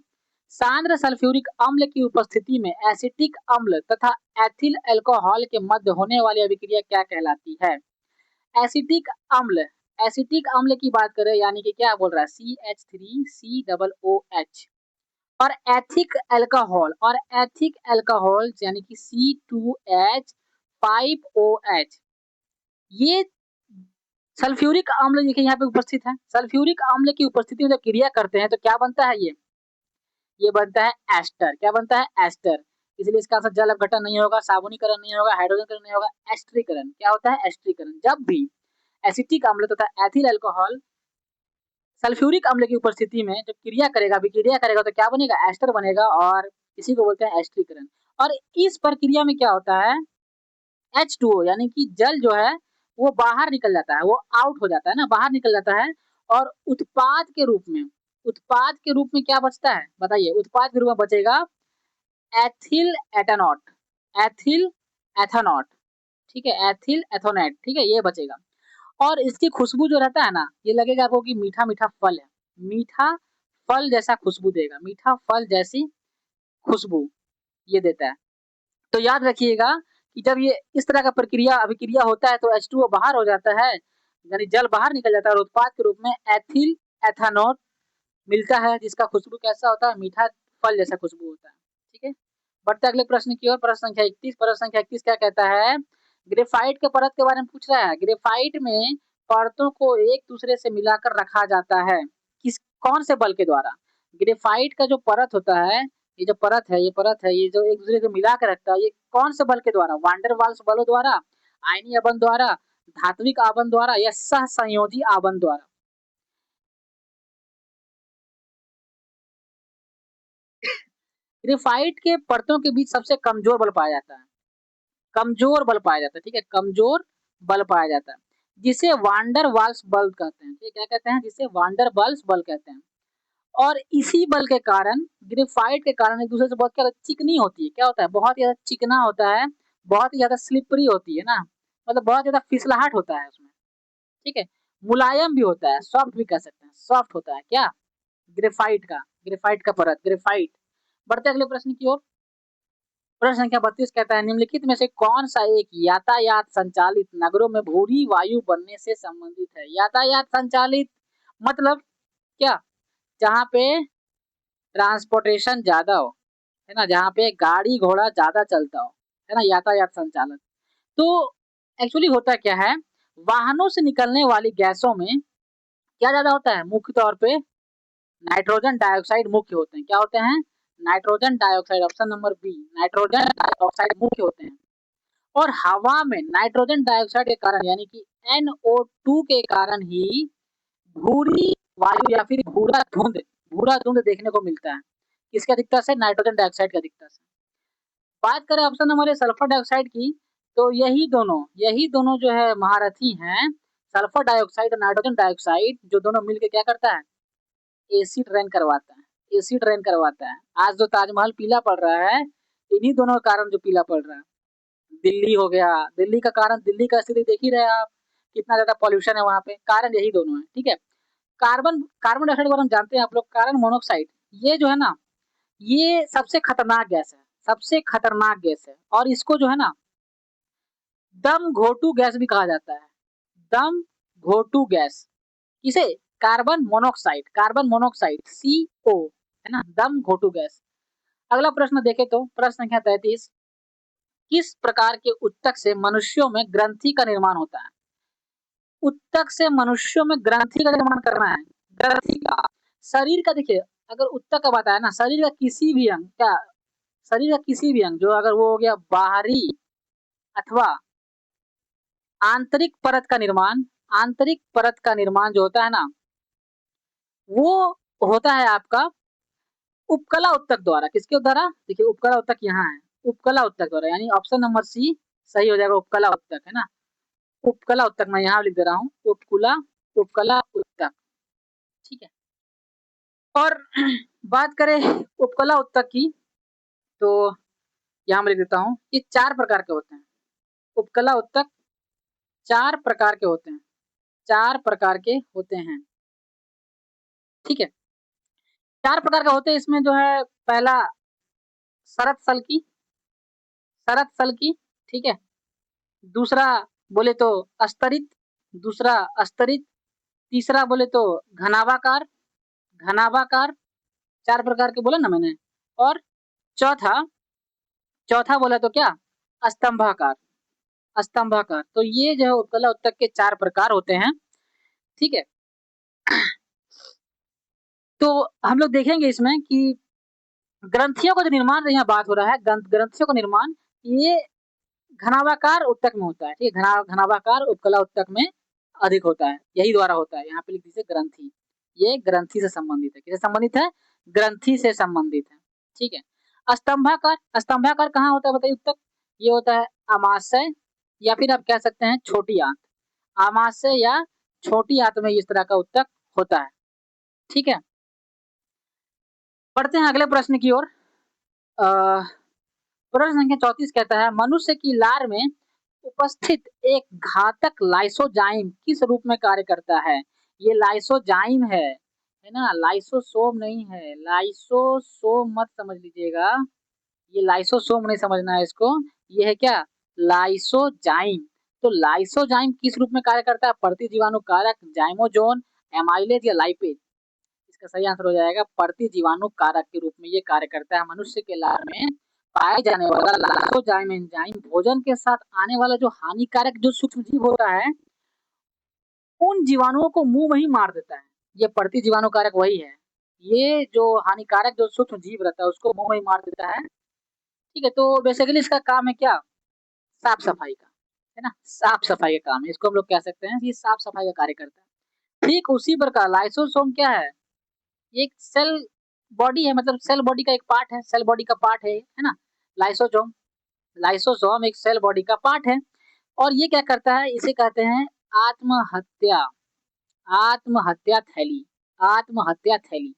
Speaker 1: सांद्र सल्फ्यूरिक अम्ल की उपस्थिति में एसिटिक अम्ल तथा एथिल अल्कोहल के मध्य होने वाली अभिक्रिया क्या कहलाती है? एसिटिक अम्ल, एसिटिक अम्ल की बात करें यानी कि क्या बोल रहा है, CH3COOH, और एथिक अल्कोहल, और एथिक अल्कोहल यानी कि C2H5OH, ये सल्फ्यूरिक अम्ल देखिए यहाँ पे उपस्थित है। सल्फ्यूरिक अम्ल की उपस्थिति में जब क्रिया करते हैं तो क्या बनता है, ये बनता है एस्टर। क्या बनता है, एस्टर। इसलिए इसका आंसर जल अपघटन नहीं होगा, साबुनीकरण नहीं होगा, हाइड्रोजनीकरण नहीं होगा, एस्टरीकरण। क्या होता है, एस्टरीकरण। जब भी एसिटिक अम्ल तथा एथिल अल्कोहल सल्फ्यूरिक अम्ल की उपस्थिति में जब क्रिया करेगा, विक्रिया करेगा, तो क्या बनेगा, एस्टर बनेगा, और इसी को बोलते हैं एस्टरीकरण। और इस प्रक्रिया में क्या होता है, H2O यानी कि जल जो है वो बाहर निकल जाता है, वो आउट हो जाता है ना, बाहर निकल जाता है, और उत्पाद के रूप में, उत्पाद के रूप में क्या बचता है बताइए, उत्पाद के रूप में बचेगा एथिल एथेनॉट, एथिल एथेनॉट, ठीक है, एथिल एथोनेट, ठीक है, ये बचेगा। और इसकी खुशबू जो रहता है ना, ये लगेगा आपको कि मीठा मीठा फल है, मीठा फल जैसा खुशबू देगा, मीठा फल जैसी खुशबू ये देता है। तो याद रखिएगा कि जब ये इस तरह का प्रक्रिया अभिक्रिया होता है तो H2O बाहर हो जाता है, यानी जल बाहर निकल जाता है, और उत्पाद के रूप में एथिल एथेनॉट मिलता है, जिसका खुशबू कैसा होता है, मीठा फल जैसा खुशबू होता है। ठीक है, बढ़ते अगले प्रश्न की ओर। प्रश्न संख्या 31। प्रश्न संख्या 31 क्या कहता है, ग्रेफाइट के परत के बारे में पूछ रहा है। ग्रेफाइट में परतों को एक दूसरे से मिलाकर रखा जाता है, किस कौन से बल के द्वारा? ग्रेफाइट का जो परत होता है, ये जो परत है, ये परत है, ये जो एक दूसरे को मिला कर रखता है, ये कौन से बल के द्वारा? वांडर वाल्स बलों द्वारा, आयनीय आबंध द्वारा, धात्विक आबंध द्वारा, या सह संयोजी आबंध द्वारा? ग्रेफाइट के परतों के बीच सबसे कमजोर बल पाया जाता है, कमजोर बल पाया जाता है, ठीक है, कमजोर बल पाया जाता है, जिसे वांडर वाल्स बल कहते हैं। ठीक, क्या कहते हैं, जिसे वांडर वाल्स बल कहते हैं। और इसी बल के कारण, ग्रेफाइट के कारण एक दूसरे से बहुत क्या चिकनी होती है, क्या होता है, बहुत ज्यादा चिकना होता है, बहुत ही ज्यादा स्लिपरी होती है ना, मतलब बहुत ज्यादा फिसलाहट होता है उसमें। ठीक है, मुलायम भी होता है, सॉफ्ट भी कह सकते हैं, सॉफ्ट होता है क्या, ग्रेफाइट का, ग्रेफाइट का परत, ग्रेफाइट। बढ़ते अगले प्रश्न की ओर। प्रश्न संख्या 32 कहता है, निम्नलिखित में से कौन सा एक यातायात संचालित नगरों में भूरी वायु बनने से संबंधित है? यातायात संचालित मतलब क्या, जहाँ पे ट्रांसपोर्टेशन ज्यादा हो, है ना, जहाँ पे गाड़ी घोड़ा ज्यादा चलता हो, है ना, यातायात संचालन। तो एक्चुअली होता क्या है, वाहनों से निकलने वाली गैसों में क्या ज्यादा होता है, मुख्य तौर पे नाइट्रोजन डाइऑक्साइड मुख्य होते हैं। क्या होते हैं, nitrogen dioxide, option number B, nitrogen dioxide मुख्य होते हैं। और हवा में नाइट्रोजन डाइऑक्साइड के कारण यानी कि NO2 के कारण ही भूरी वायु या फिर भूरा धुंध देखने को मिलता है। किसके अधिकता से, नाइट्रोजन डाइऑक्साइड के अधिकता से। बात करें option number A sulphur dioxide की, तो यही दोनों जो है महारथी हैं, सल्फर डाइऑक्साइड और नाइट्रोजन डाइऑक्साइड, जो दोनों मिलकर क्या करता है, एसिड रेन करवाता है, एसिड रेन करवाता है। आज जो ताजमहल पीला पड़ रहा है, इन्हीं दोनों के कारण जो पीला पड़ रहा है। दिल्ली हो गया, दिल्ली का कारण, दिल्ली का स्थिति देख ही रहे हैं आप, कितना ज्यादा पॉल्यूशन है वहां पे, कारण यही दोनों है। ठीक है, कार्बन कार्बन डाइऑक्साइड के बारे में जानते हैं आप लोग, कार्बन मोनोऑक्साइड, ये जो है ना, ये सबसे खतरनाक गैस है, सबसे खतरनाक गैस है, और इसको जो है ना दम घोटू गैस भी कहा जाता है, दम घोटू गैस। किसे, कार्बन मोनोऑक्साइड CO, है ना, दम घोटू गैस। अगला प्रश्न देखें तो प्रश्न संख्या 33, किस प्रकार के उत्तक से मनुष्यों में ग्रंथि का निर्माण होता है? उत्तक से मनुष्यों में ग्रंथि का निर्माण करना है, ग्रंथि का, शरीर का देखिए, अगर उत्तक का बताया ना, शरीर का किसी भी अंग, क्या, शरीर का किसी भी अंग, जो अगर वो हो गया बाहरी अथवा आंतरिक परत का निर्माण, आंतरिक परत का निर्माण जो होता है ना, वो होता है आपका उपकला उत्तक द्वारा। किसके द्वारा, देखिए उपकला उत्तक यहाँ है, उपकला उत्तक द्वारा, यानी ऑप्शन नंबर सी सही हो जाएगा, उपकला उत्तक, है ना, उपकला उत्तक, मैं यहाँ लिख दे रहा हूँ, उपकला उत्तक। ठीक है, और बात करें उपकला उत्तक की, तो यहाँ मैं लिख देता हूँ, ये 4 प्रकार के होते हैं। उपकला उत्तक 4 प्रकार के होते हैं, 4 प्रकार के होते हैं, ठीक है। 4 प्रकार के होते हैं, इसमें जो है पहला शरत सल की, ठीक है। दूसरा बोले तो अस्तरित, दूसरा अस्तरित, तीसरा बोले तो घनाभाकार, घनाभाकार 4 प्रकार के बोले ना मैंने। और चौथा चौथा बोला तो क्या, स्तंभाकार, स्तंभाकार। तो ये जो है उपकला उत्तक के 4 प्रकार होते हैं, ठीक है। तो हम लोग देखेंगे इसमें कि ग्रंथियों का जो निर्माण यहाँ बात हो रहा है, ग्रंथियों का निर्माण ये घनाभाकार उत्तक में होता है, ठीक है। घनाभाकार उपकला उत्तक में अधिक होता है, यही द्वारा होता है। यहाँ पे लिख दीजिए ग्रंथि, ये ग्रंथि से संबंधित है। किससे संबंधित है, ग्रंथि से संबंधित है, ठीक है। स्तंभाकार, स्तंभाकार कहाँ होता है बताइए उत्तक, ये होता है आमाशय या फिर आप कह सकते हैं छोटी आंत, आमाशय या छोटी आंत में इस तरह का उत्तक होता है, ठीक है। पढ़ते हैं अगले प्रश्न की ओर। प्रश्न संख्या 34 कहता है, मनुष्य की लार में उपस्थित एक घातक लाइसोजाइम किस रूप में कार्य करता है। ये लाइसोजाइम है ना, लाइसोसोम नहीं है, लाइसोसोम मत समझ लीजिएगा, ये लाइसोसोम नहीं समझना है इसको, ये है क्या, लाइसोजाइम। तो लाइसोजाइम किस रूप में कार्य करता है, प्रतिजीवाणु कारक, जाइमोजोन, एमाइलेज या लाइपेज। इसका सही आंसर हो जाएगा प्रतिजीवाणु कारक के रूप में ये कार्य करता है। मनुष्य के लार में पाए जाने वाला लाइसोजाइम एंजाइम भोजन के साथ आने वाला जो हानिकारक जो सूक्ष्म जीव होता है, उन जीवाणुओं को मुंह में ही मार देता है। ये प्रतिजीवाणु कारक वही है, ये जो हानिकारक जो सूक्ष्म जीव रहता है उसको मुंह में ही मार देता है, ठीक है। तो बेसिकली इसका काम है क्या, साफ सफाई का, है ना, साफ सफाई का काम है, इसको हम लोग कह सकते हैं ये साफ सफाई का कार्य करता है। ठीक उसी प्रकार लाइसोसोम क्या है, एक सेल बॉडी है, मतलब सेल बॉडी का एक पार्ट है, सेल बॉडी का पार्ट है ना, लाइसोसोम। लाइसोसोम एक सेल बॉडी का पार्ट है और ये क्या करता है, इसे कहते हैं आत्महत्या, आत्महत्या थैली, आत्महत्या थैली,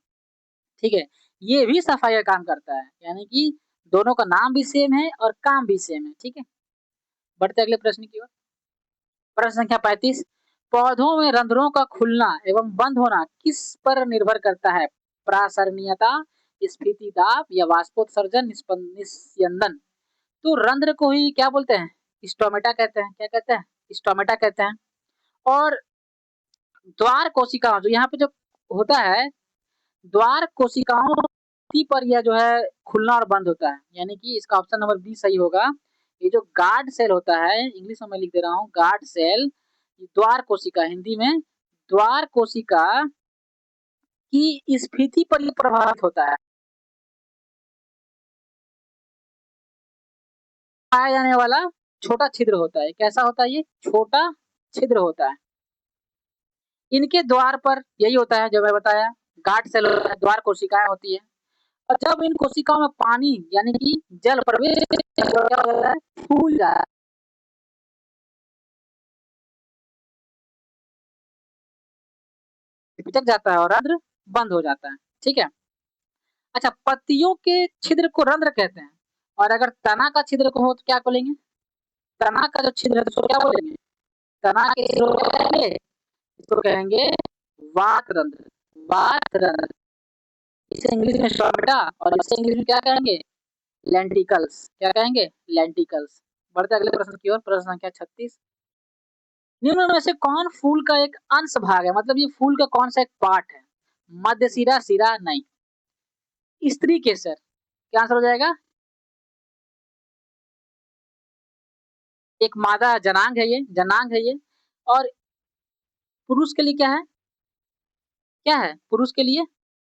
Speaker 1: ठीक है। ये भी सफाई का काम करता है, यानी कि दोनों का नाम भी सेम है और काम भी सेम है, ठीक है। बढ़ते अगले प्रश्न की ओर। प्रश्न संख्या 35, पौधों में रंध्रों का खुलना एवं बंद होना किस पर निर्भर करता है, प्रासरणीयता, स्फीति दाब या वाष्पोत्सर्जन निस्यंदन। तो रंध्र को ही क्या बोलते हैं, स्टोमेटा कहते हैं, क्या कहते हैं, स्टोमेटा कहते हैं। और द्वार कोशिकाओं जो यहाँ पे जो होता है, द्वार कोशिकाओं पर यह जो है खुलना और बंद होता है, यानी कि इसका ऑप्शन नंबर बी सही होगा। ये जो गार्ड सेल होता है, इंग्लिश में मैं लिख दे रहा हूँ गार्ड सेल, द्वार कोशिका, हिंदी में द्वार कोशिका की स्फीति पर ये प्रभावित होता है। पाया जाने वाला छोटा छिद्र होता है, कैसा होता है, ये छोटा छिद्र होता है। इनके द्वार पर यही होता है जो मैं बताया, गार्ड सेल होता है, द्वार कोशिकाएं होती है। और जब इन कोशिकाओं में पानी यानी कि जल प्रवेश क्या होता है, फूल जाता है, पिचक जाता है और रंध्र बंद हो जाता है, ठीक है। अच्छा, पत्तियों के छिद्र को रंध्र कहते हैं और अगर तना का छिद्र को हो तो क्या बोलेंगे, तना का जो छिद्र है तो क्या बोलेंगे, तना के छिद्र को क्या कहेंगे, इसको कहेंगे वात रंध्र, वात रंध्र। इसे इंग्लिश में स्टोमेटा और इसे इंग्लिश में क्या कहेंगे, लेंटिकल्स, क्या कहेंगे, लेंटिकल्स। बढ़ते अगले प्रश्न की ओर। प्रश्न संख्या 36, निम्न में से कौन फूल का एक अंश भाग है, मतलब ये फूल का कौन सा एक पार्ट है, मध्य सिरा, सिरा नहीं, स्त्री केसर, क्या आंसर हो जाएगा, एक मादा जनांग है ये, जनांग है ये। और पुरुष के लिए क्या है, क्या है पुरुष के लिए,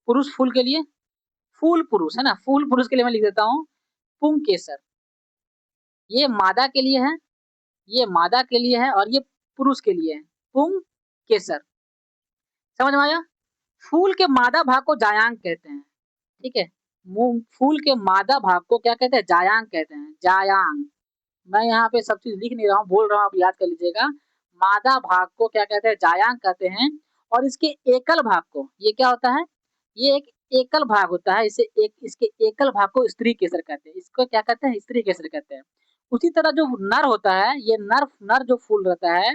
Speaker 1: पुरुष फूल के लिए, फूल पुरुष है ना, फूल पुरुष के लिए मैं लिख देता हूँ पुंग केसर। ये मादा के लिए है, ये मादा के लिए है और ये पुरुष के लिए है, पुंग केसर। समझ में आया। फूल के मादा भाग को जायांग कहते हैं, ठीक है। फूल के मादा भाग को क्या कहते हैं, जायांग कहते हैं, जायांग। मैं यहाँ पे सब चीज लिख नहीं रहा हूँ, बोल रहा हूँ, आप याद कर लीजिएगा। मादा भाग को क्या कहते हैं, जायांग कहते हैं। और इसके एकल भाग को ये क्या होता है, ये एक एकल भाग होता है, इसे इसके एकल भाग को स्त्री केसर कहते हैं। इसको क्या कहते हैं? स्त्री केसर कहते हैं। उसी तरह जो नर होता है, ये नर जो फूल रहता है,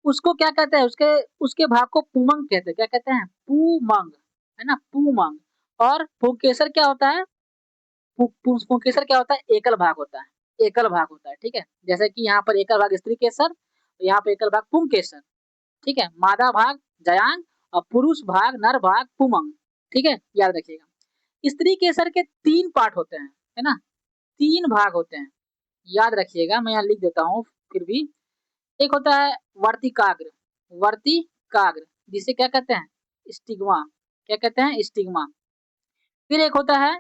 Speaker 1: उसको क्या कहते हैं? उसके उसके भाग को पुमंग कहते हैं। क्या कहते हैं? पुमंग, है ना? पुमंग। और पुंकेसर क्या होता है? पुंकेसर क्या होता है? एकल भाग होता है। एकल भाग होता है, ठीक है? जैसे कि यहाँ पर एकल भाग स्त्री केसर, यहाँ पे एकल भाग पुंकेसर, ठीक है? मादा भाग जयांग और पुरुष भाग नर भाग पुमंग, ठीक है? याद रखिएगा। स्त्री केसर के 3 पार्ट होते हैं, है ना? 3 भाग होते हैं, याद रखिएगा। मैं यहाँ लिख देता हूँ फिर भी। एक होता है वर्तिकाग्र, वर्तिकाग्र जिसे क्या कहते हैं? स्टिग्मा। क्या कहते हैं? स्टिग्मा। फिर एक होता है,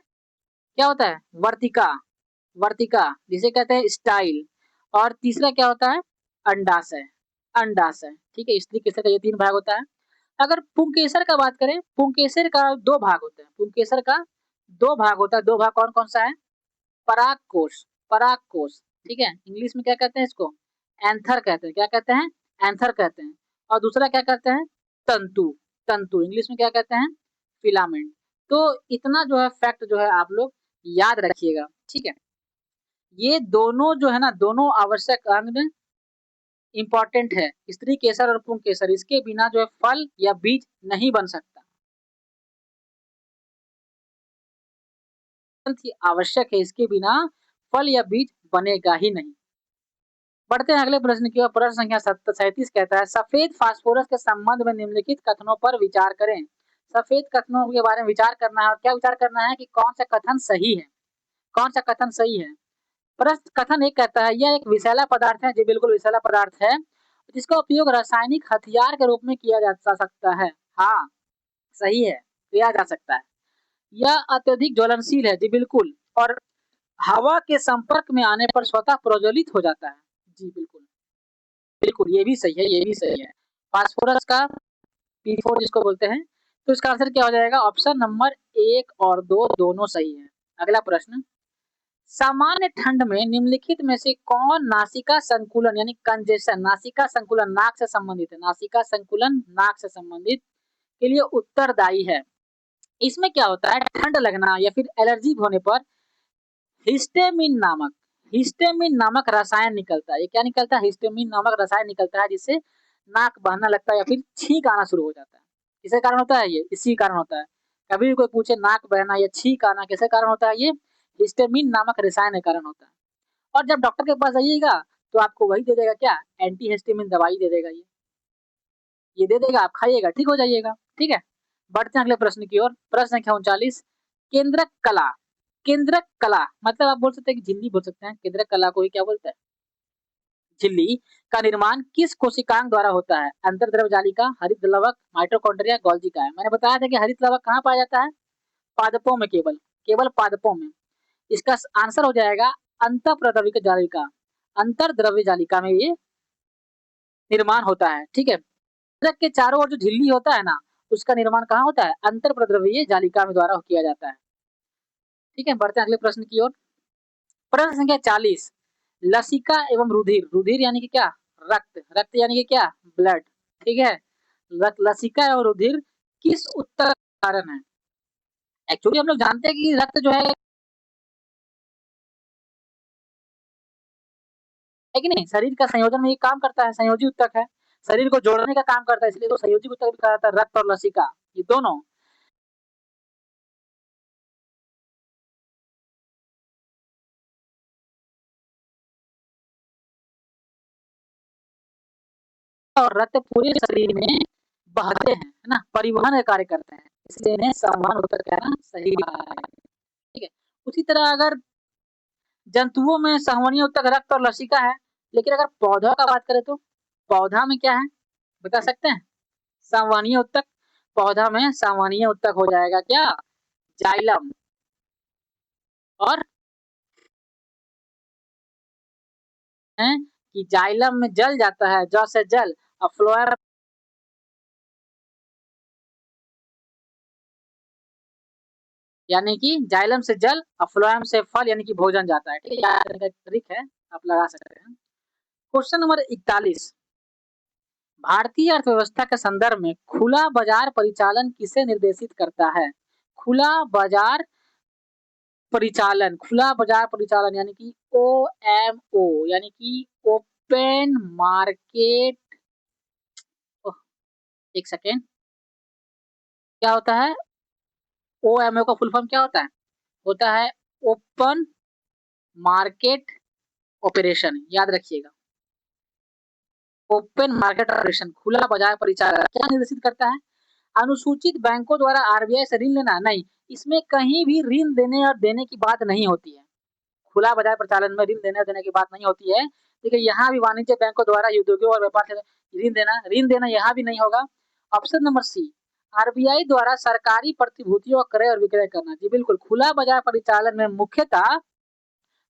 Speaker 1: क्या होता है? वर्तिका, वर्तिका जिसे कहते हैं स्टाइल। और तीसरा क्या होता है? अंडाशय, अंडाशय, ठीक है? स्त्री केसर का ये 3 भाग होता है। अगर पुंकेसर का बात करें, पुंकेसर का 2 भाग होते हैं। पुंकेसर का 2 भाग होता है। 2 भाग कौन-कौन सा है? पराग कोश, पराग कोश, ठीक है? इंग्लिश में क्या कहते हैं इसको? एंथर कहते हैं। क्या कहते हैं? एंथर कहते हैं। और दूसरा क्या कहते हैं? तंतु, तंतु इंग्लिश में क्या कहते हैं? फिलामेंट। तो इतना जो है फैक्ट जो है आप लोग याद रखिएगा, ठीक है? ये दोनों जो है ना, दोनों आवश्यक अंग इम्पोर्टेंट है। स्त्री केसर और पुंकेसर, इसके बिना जो है फल या बीज नहीं बन सकता। अत्यंत ही आवश्यक है, इसके बिना फल या बीज बनेगा ही नहीं। बढ़ते हैं अगले प्रश्न की ओर। प्रश्न संख्या 37 कहता है, सफेद फास्फोरस के संबंध में निम्नलिखित कथनों पर विचार करें। सफेद कथनों के बारे में विचार करना है, और क्या विचार करना है कि कौन सा कथन सही है, कौन सा कथन सही है। प्रश्न कथन एक कहता है, यह एक विषैला पदार्थ है, जो बिल्कुल विषैला पदार्थ है, जिसका उपयोग रासायनिक हथियार के रूप में किया जा सकता है। हाँ, सही है, किया जा सकता है। यह अत्यधिक ज्वलनशील है, जी बिल्कुल। और हवा के संपर्क में आने पर स्वतः प्रज्वलित हो जाता है, जी बिल्कुल। बिल्कुल, ये भी सही है, ये भी सही है। फास्फोरस का P4 जिसको बोलते हैं, तो इसका आंसर क्या हो जाएगा? ऑप्शन नंबर 1 और 2 दोनों सही है। अगला प्रश्न, सामान्य ठंड में निम्नलिखित में से कौन नासिका संकुलन यानी कंजेशन, नासिका संकुलन नाक से संबंधित है, नासिका संकुलन नाक से संबंधित के लिए उत्तरदायी है? इसमें क्या होता है? ठंड लगना या फिर एलर्जी होने पर हिस्टामिन नामक, हिस्टामिन नामक रसायन निकलता है। ये क्या निकलता है? हिस्टामिन नामक रसायन निकलता है, जिससे नाक बहना लगता है या फिर छींक आना शुरू हो जाता है। किसके कारण होता है ये? इसी कारण होता है। कभी भी कोई पूछे नाक बहना या छींक आना किसके कारण होता है? ये हिस्टामिन नामक रसायन के कारण होता है। और जब डॉक्टर के पास जाइएगा तो आपको वही दे देगा, क्या? एंटी हिस्टामिन दवाई दे देगा। ये दे देगा, आप खाइएगा, ठीक हो जाइएगा, ठीक है? बढ़ते हैं अगले प्रश्न की ओर। प्रश्न संख्या 39, केंद्रक कला, केंद्रक कला मतलब आप बोल सकते हैं कि झिल्ली बोल सकते हैं। केंद्रक कला को ही क्या बोलते हैं? झिल्ली का निर्माण किस कोशिकांग द्वारा होता है? अंतर्द्रव्य जालिका, हरित लवक, माइटोकॉन्ड्रिया, गोल्गी का है। मैंने बताया था कि हरित लवक कहाँ पाया जाता है? पादपों में, केवल केवल पादपों में। इसका आंसर हो जाएगा अंतःप्रद्रव्य जालिका, अंतर्द्रव्य जालिका में ये निर्माण होता है, ठीक है? केंद्रक के चारों ओर जो झिल्ली होता है ना, उसका निर्माण कहाँ होता है? अंतःप्रद्रव्य जालिका में द्वारा किया जाता है, ठीक है? बढ़ते हैं अगले प्रश्न की ओर। प्रश्न संख्या 40, लसिका एवं रुधिर, रुधिर यानी कि क्या? रक्त, रक्त यानी कि क्या? ब्लड, ठीक है? लसिका एवं रुधिर किस उत्तर कारण है? एक्चुअली हम लोग जानते हैं कि रक्त जो है कि नहीं, शरीर का संयोजन में ये काम करता है, संयोजी ऊतक है, शरीर को जोड़ने का काम करता है, इसलिए तो संयोजी ऊतक भी कहा जाता है, रक्त और लसिका ये दोनों। और रक्त पूरे शरीर में बहते हैं, है ना? परिवहन का कार्य करते हैं, इसलिए इन्हें संवहन ऊतक कहना सही है, ठीक है? उसी तरह अगर जंतुओं में संवहनीय ऊतक रक्त और लसिका है, लेकिन अगर पौधा का बात करें तो पौधा में क्या है? बता सकते हैं? संवहनीय ऊतक, पौधा में संवहनीय ऊतक हो जाएगा क्या? जाइलम। और है कि जाइलम में जल जाता है, ज से जल, और फ्लोएम यानी कि जाइलम से जल और फ्लोएम से फल यानी कि भोजन जाता है, ठीक है? याद रखने का ट्रिक है, आप लगा सकते हैं। क्वेश्चन नंबर 41, भारतीय अर्थव्यवस्था के संदर्भ में खुला बाजार परिचालन किसे निर्देशित करता है? खुला बाजार परिचालन यानी कि OMO यानी कि ओपन मार्केट। एक सेकेंड, क्या होता है OMO का फुल फॉर्म क्या होता है ओपन मार्केट ऑपरेशन, याद रखिएगा। ओपन मार्केट ऑपरेशन खुला बाजार परिचालन क्या निर्देशित करता है? अनुसूचित बैंकों द्वारा आरबीआई से ऋण लेना नहीं, इसमें कहीं भी ऋण देने और देने की बात नहीं होती है। खुला बाजार प्रचालन में ऋण देने और देने की बात नहीं होती है। देखिए यहाँ भी वाणिज्य बैंकों द्वारा उद्योगों और व्यापार से ऋण देना यहाँ भी नहीं होगा। ऑप्शन नंबर सी, आरबीआई द्वारा सरकारी प्रतिभूतियों का क्रय और विक्रय करना। जी बिल्कुल, खुला बाजार परिचालन में मुख्यतः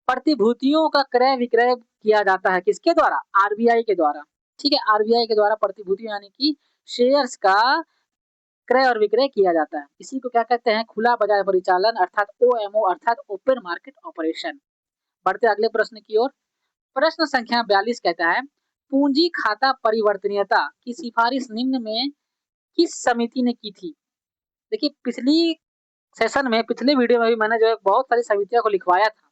Speaker 1: प्रतिभूतियों का क्रय विक्रय किया जाता है। किसके द्वारा? आरबीआई के द्वारा। ठीक है, आरबीआई के द्वारा प्रतिभूतियों यानी कि शेयर्स का क्रय और विक्रय किया जाता है। इसी को क्या कहते हैं? खुला बाजार परिचालन अर्थात OMO अर्थात ओपन मार्केट ऑपरेशन। बढ़ते अगले प्रश्न की ओर। प्रश्न संख्या 42 कहता है पूंजी खाता परिवर्तनीयता की सिफारिश निम्न में किस समिति ने की थी? देखिए पिछली सेशन में, पिछले वीडियो में भी मैंने जो है बहुत सारी समितियों को लिखवाया था,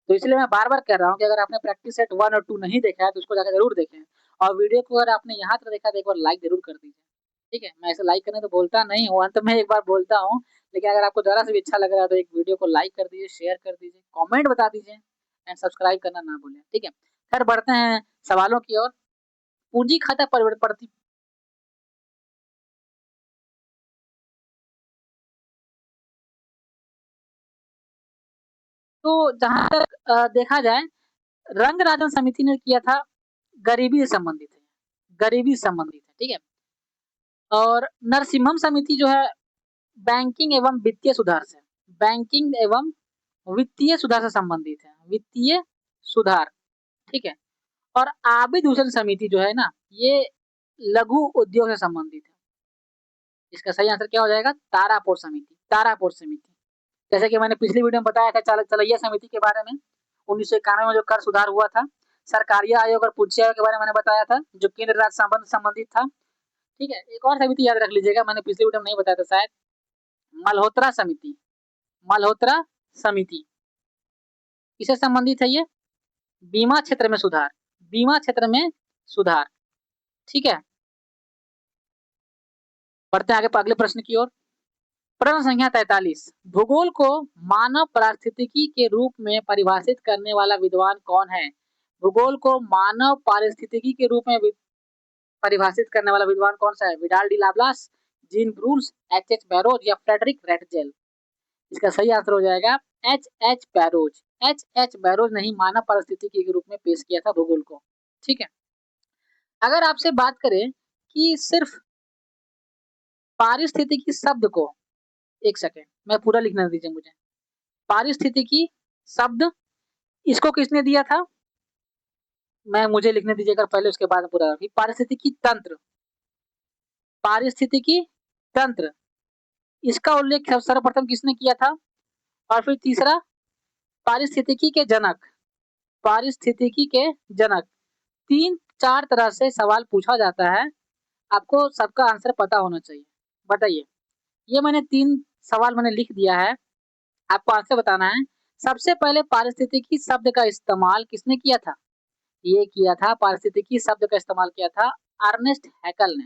Speaker 1: तो इसलिए मैं बार बार कह रहा हूँ कि अगर आपने प्रैक्टिस सेट 1 और 2 नहीं देखा है तो उसको जाकर जरूर देखें, और वीडियो को अगर आपने यहाँ तक देखा तो एक बार लाइक जरूर कर दीजिए। ठीक है, मैं ऐसे लाइक करने तो बोलता नहीं हूँ, अंत में एक बार बोलता हूँ, लेकिन अगर आपको जरा से भी अच्छा लग रहा है तो एक वीडियो को लाइक कर दीजिए, शेयर कर दीजिए, कॉमेंट बता दीजिए एंड सब्सक्राइब करना ना भूलें। ठीक है, फिर बढ़ते हैं सवालों की ओर। पूंजी खाता परिवर्तन तो जहां तक देखा जाए, रंगराजन समिति ने किया था, गरीबी से संबंधित है, गरीबी से संबंधित है। ठीक है, और नरसिम्हम समिति जो है बैंकिंग एवं वित्तीय सुधार से, बैंकिंग एवं वित्तीय सुधार से संबंधित है, वित्तीय सुधार। ठीक है, और आबिद हुसैन समिति जो है ना, ये लघु उद्योग से संबंधित है। इसका सही आंसर क्या हो जाएगा? तारापुर समिति, तारापुर समिति। जैसे कि मैंने पिछली वीडियो में बताया था चलैया समिति के बारे में, 1991 में जो कर सुधार हुआ था। सरकारी आयोग और पूंजी आयोग के बारे में मैंने बताया था, जो केंद्र राज्य संबंध संबंधित था। ठीक है, एक और समिति याद रख लीजिएगा, मैंने पिछली वीडियो में नहीं बताया था शायद, मल्होत्रा समिति, मल्होत्रा समिति। किससे संबंधित है ये? बीमा क्षेत्र में सुधार, बीमा क्षेत्र में सुधार। ठीक है, बढ़ते आगे अगले प्रश्न की ओर। प्रश्न संख्या 43, भूगोल को मानव पारिस्थितिकी के रूप में परिभाषित करने वाला विद्वान कौन है? भूगोल को मानव पारिस्थितिकी के रूप में परिभाषित करने वाला विद्वान कौन सा है? Vidal de Laplace, Jean Brunhes, H.H. Barrows या फ्रेडरिक रेटजेल? इसका सही आंसर हो जाएगा H.H. बैरोज। H.H. बैरोज ने ही मानव पारिस्थितिकी के रूप में पेश किया था भूगोल को। ठीक है, अगर आपसे बात करें कि सिर्फ पारिस्थितिकी शब्द को, एक सेकेंड मैं पूरा लिखना दीजिए मुझे। पारिस्थितिकी शब्द, इसको किसने दिया था? मुझे लिखने दीजिएगा पहले, उसके बाद पूरा। पारिस्थितिकी तंत्र, पारिस्थितिकी तंत्र, इसका उल्लेख सर्वप्रथम किसने किया था? और फिर तीसरा, पारिस्थितिकी के जनक, पारिस्थितिकी के जनक। 3-4 तरह से सवाल पूछा जाता है, आपको सबका आंसर पता होना चाहिए। बताइए, ये मैंने 3 सवाल मैंने लिख दिया है, आपको आंसर बताना है। सबसे पहले पारिस्थितिकी शब्द का इस्तेमाल किसने किया था? ये किया था, पारिस्थितिकी शब्द का इस्तेमाल किया था अर्नेस्ट हैकल ने।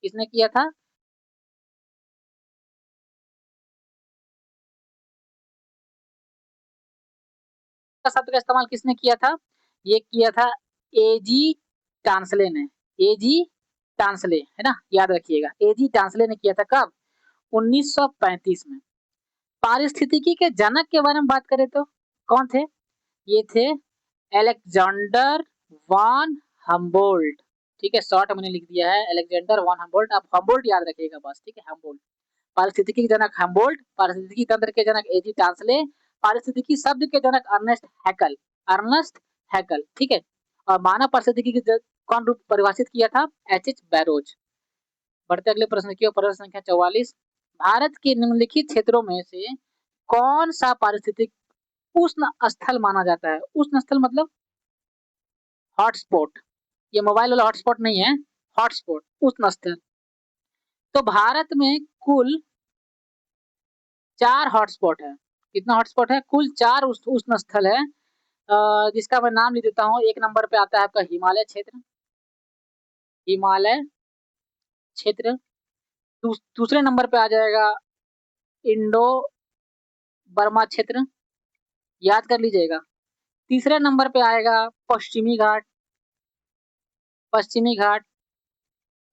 Speaker 1: किसने किया था? शब्द का इस्तेमाल किसने किया था? ये किया था एजी टांसले ने, एजी टांसले, है ना, याद रखिएगा, एजी टांसले ने किया था। कब? 1935 में। पारिस्थितिकी के जनक के बारे में बात करें तो कौन थे? ये थे अलेक्जेंडर वान हम्बोल्ट। ठीक है, शॉर्ट मैंने लिख दिया है अलेक्जेंडर वान हम्बोल्ट, आप हम्बोल्ट याद रखिएगा बस। ठीक है, हम्बोल्ट। पारिस्थितिकी के जनक हम्बोल्ट, पारिस्थितिकी तंत्र के जनक एजी टांसले, पारिस्थितिकी शब्द के जनक अर्नेस्ट हैकल, अर्नेस्ट हैकल। ठीक है, और मानव पारिस्थितिकी की कौन रूप परिभाषित किया था? H.H. बैरोज। बढ़ते अगले प्रश्न की ओर। प्रश्न संख्या 44, भारत के निम्नलिखित क्षेत्रों में से कौन सा पारिस्थितिक उष्ण स्थल माना जाता है? उष्ण स्थल मतलब हॉटस्पॉट, ये मोबाइल वाला हॉटस्पॉट नहीं है, हॉटस्पॉट, उष्ण स्थल। तो भारत में कुल 4 हॉटस्पॉट है। कितना हॉटस्पॉट है? कुल 4 उष्ण स्थल है, जिसका मैं नाम लिख देता हूँ। 1 नंबर पे आता है आपका हिमालय क्षेत्र, हिमालय क्षेत्र। दूसरे नंबर पे आ जाएगा इंडो बर्मा क्षेत्र, याद कर लीजिएगा। तीसरे नंबर पे आएगा पश्चिमी घाट, पश्चिमी घाट।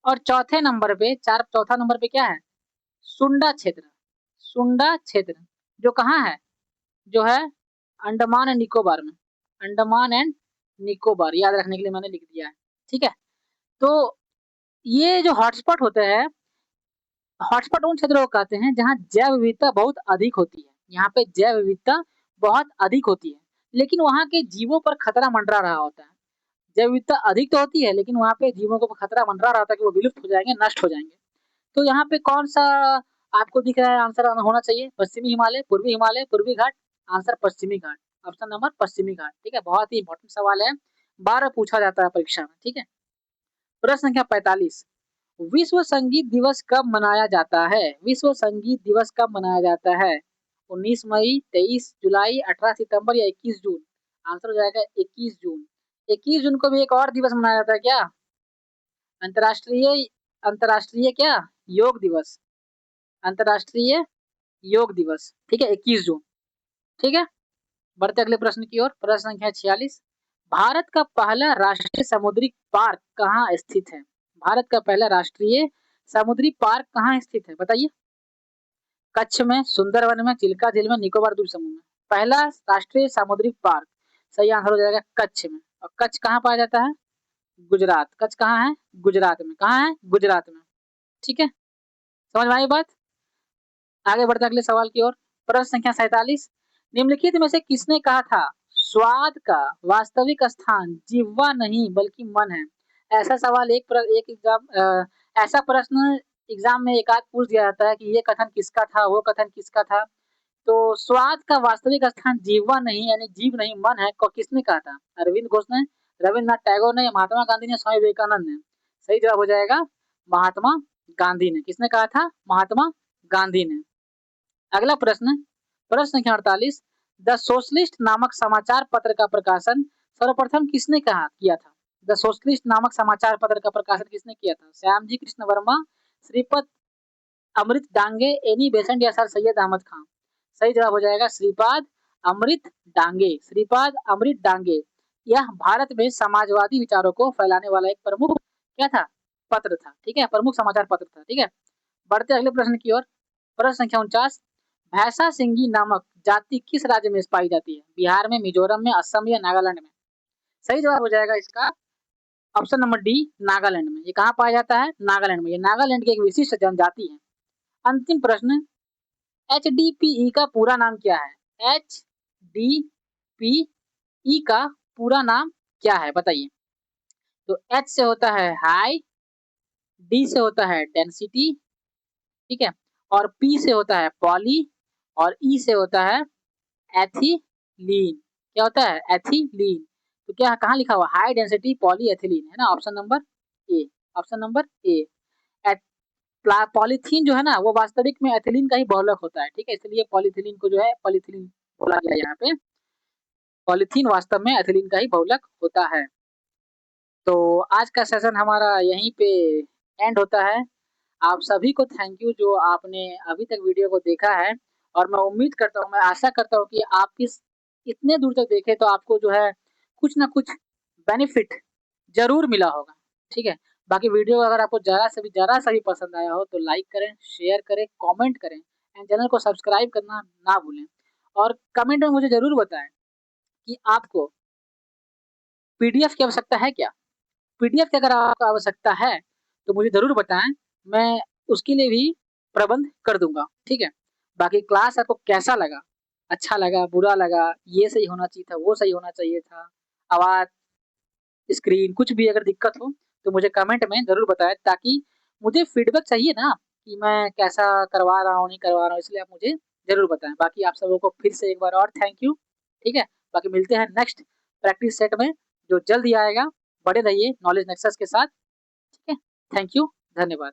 Speaker 1: और चौथा नंबर पे क्या है? सुंडा क्षेत्र, सुंडा क्षेत्र, जो कहाँ है? जो है अंडमान एंड निकोबार में, अंडमान एंड निकोबार, याद रखने के लिए मैंने लिख दिया है। ठीक है, तो ये जो हॉटस्पॉट होते हैं, हॉटस्पॉट उन क्षेत्रों को कहते हैं जहाँ जैव विविधता बहुत अधिक होती है। यहाँ पे जैव विविधता बहुत अधिक होती है, लेकिन वहाँ के जीवों पर खतरा मंडरा रहा होता है। जैव विविधता अधिक तो होती है, लेकिन वहाँ पे जीवों को खतरा मंडरा रहा होता है कि वो विलुप्त हो जाएंगे, नष्ट हो जाएंगे। तो यहाँ पे कौन सा आपको दिख रहा है आंसर होना चाहिए? पश्चिमी हिमालय, पूर्वी घाट। आंसर पश्चिमी घाट, ऑप्शन नंबर पश्चिमी घाट। ठीक है, बहुत ही इंपॉर्टेंट सवाल है, 12 पूछा जाता है परीक्षा में। ठीक है, प्रश्न संख्या 45, विश्व संगीत दिवस कब मनाया जाता है? विश्व संगीत दिवस कब मनाया जाता है? 19 मई, 23 जुलाई, 18 सितंबर या 21 जून? आंसर हो जाएगा 21 जून। 21 जून को भी एक और दिवस मनाया जाता है क्या? अंतर्राष्ट्रीय अंतर्राष्ट्रीय क्या? योग दिवस, अंतर्राष्ट्रीय योग दिवस। ठीक है, 21 जून। ठीक है, बढ़ते अगले प्रश्न की ओर। प्रश्न संख्या 46, भारत का पहला राष्ट्रीय समुद्री पार्क कहाँ स्थित है? भारत का पहला राष्ट्रीय समुद्री पार्क कहाँ स्थित है, बताइए? कच्छ में, सुंदरवन में, चिल्का झील में, निकोबार द्वीप समूह में। पहला राष्ट्रीय सामुद्रिक पार्क, सही आंसर हो जाएगा कच्छ में। और कच्छ कहाँ पाया जाता है? गुजरात। कच्छ कहाँ है? गुजरात में। कहाँ है? गुजरात में। ठीक है, समझ में आई बात? आगे बढ़ते अगले सवाल की ओर। प्रश्न संख्या 47, निम्नलिखित में से किसने कहा था स्वाद का वास्तविक स्थान जिह्वा नहीं बल्कि मन है? ऐसा सवाल ऐसा प्रश्न एग्जाम में एक आध पूछ दिया जाता है कि ये कथन किसका था, वो कथन किसका था। तो स्वाद का वास्तविक स्थान जिह्वा नहीं यानी जीभ नहीं मन है, को किसने कहा था? अरविंद घोष ने, रविन्द्रनाथ टैगोर ने, महात्मा गांधी ने, स्वामी विवेकानंद ने? सही जवाब हो जाएगा महात्मा गांधी ने। किसने कहा था? महात्मा गांधी ने। अगला प्रश्न, प्रश्न संख्या 48, द सोशलिस्ट नामक समाचार पत्र का प्रकाशन सर्वप्रथम किसने किया था? द सोशलिस्ट नामक समाचार पत्र का प्रकाशन किसने किया था? श्यामजी कृष्ण वर्मा, श्रीपद अमृत डांगे, एनी बेसेंट या सर सैयद अहमद खान? सही जवाब हो जाएगा श्रीपाद अमृत डांगे, श्रीपाद अमृत डांगे। यह भारत में समाजवादी विचारों को फैलाने वाला एक प्रमुख क्या था? पत्र था। ठीक है, प्रमुख समाचार पत्र था। ठीक है, बढ़ते अगले प्रश्न की ओर। प्रश्न संख्या 49, भैंसा सिंगी नामक जाति किस राज्य में पाई जाती है? बिहार में, मिजोरम में, असम या नागालैंड में? सही जवाब हो जाएगा इसका ऑप्शन नंबर डी, नागालैंड में। ये कहाँ पाया जाता है? नागालैंड में। ये नागालैंड की एक विशिष्ट जनजाति है। अंतिम प्रश्न, HDPE का पूरा नाम क्या है? HDPE का पूरा नाम क्या है, बताइए? तो H से होता है हाई, D से होता है डेंसिटी, ठीक है, और P से होता है पॉली, और E से होता है एथिलीन। क्या होता है? एथिलीन। तो क्या कहाँ लिखा हुआ? हाई डेंसिटी पॉली एथिलीन, है ना, option number A. Option number A. Polythene जो है ना, वो वास्तविक में एथिलीन का ही बहुलक होता है। ठीक है, इसलिए पॉलीथिलीन को जो है पॉलीथिलीन बोला गया यहाँ पे। पॉलीथीन वास्तव में एथिलीन का ही बहुलक होता है। तो आज का सेशन हमारा यहीं पे एंड होता है। आप सभी को थैंक यू जो आपने अभी तक वीडियो को देखा है, और मैं उम्मीद करता हूँ, मैं आशा करता हूँ कि आप इस इतने दूर तक देखे तो आपको जो है कुछ ना कुछ बेनिफिट जरूर मिला होगा। ठीक है, बाकी वीडियो अगर आपको जरा सा भी पसंद आया हो तो लाइक करें, शेयर करें, कमेंट करें एंड चैनल को सब्सक्राइब करना ना भूलें। और कमेंट में मुझे जरूर बताएं कि आपको पीडीएफ की आवश्यकता है क्या? पीडीएफ की अगर आपको आवश्यकता है तो मुझे जरूर बताएं, मैं उसके लिए भी प्रबंध कर दूंगा। ठीक है, बाकी क्लास आपको कैसा लगा, अच्छा लगा, बुरा लगा, ये सही होना चाहिए था, वो सही होना चाहिए था, आवाज, स्क्रीन, कुछ भी अगर दिक्कत हो तो मुझे कमेंट में जरूर बताएं, ताकि मुझे फीडबैक चाहिए ना कि मैं कैसा करवा रहा हूँ, नहीं करवा रहा हूँ, इसलिए आप मुझे जरूर बताएं। बाकी आप सबों को फिर से एक बार और थैंक यू। ठीक है, बाकी मिलते हैं नेक्स्ट प्रैक्टिस सेट में जो जल्द ही आएगा। बड़े रहिए नॉलेज नेक्सस के साथ। ठीक है, थैंक यू, धन्यवाद।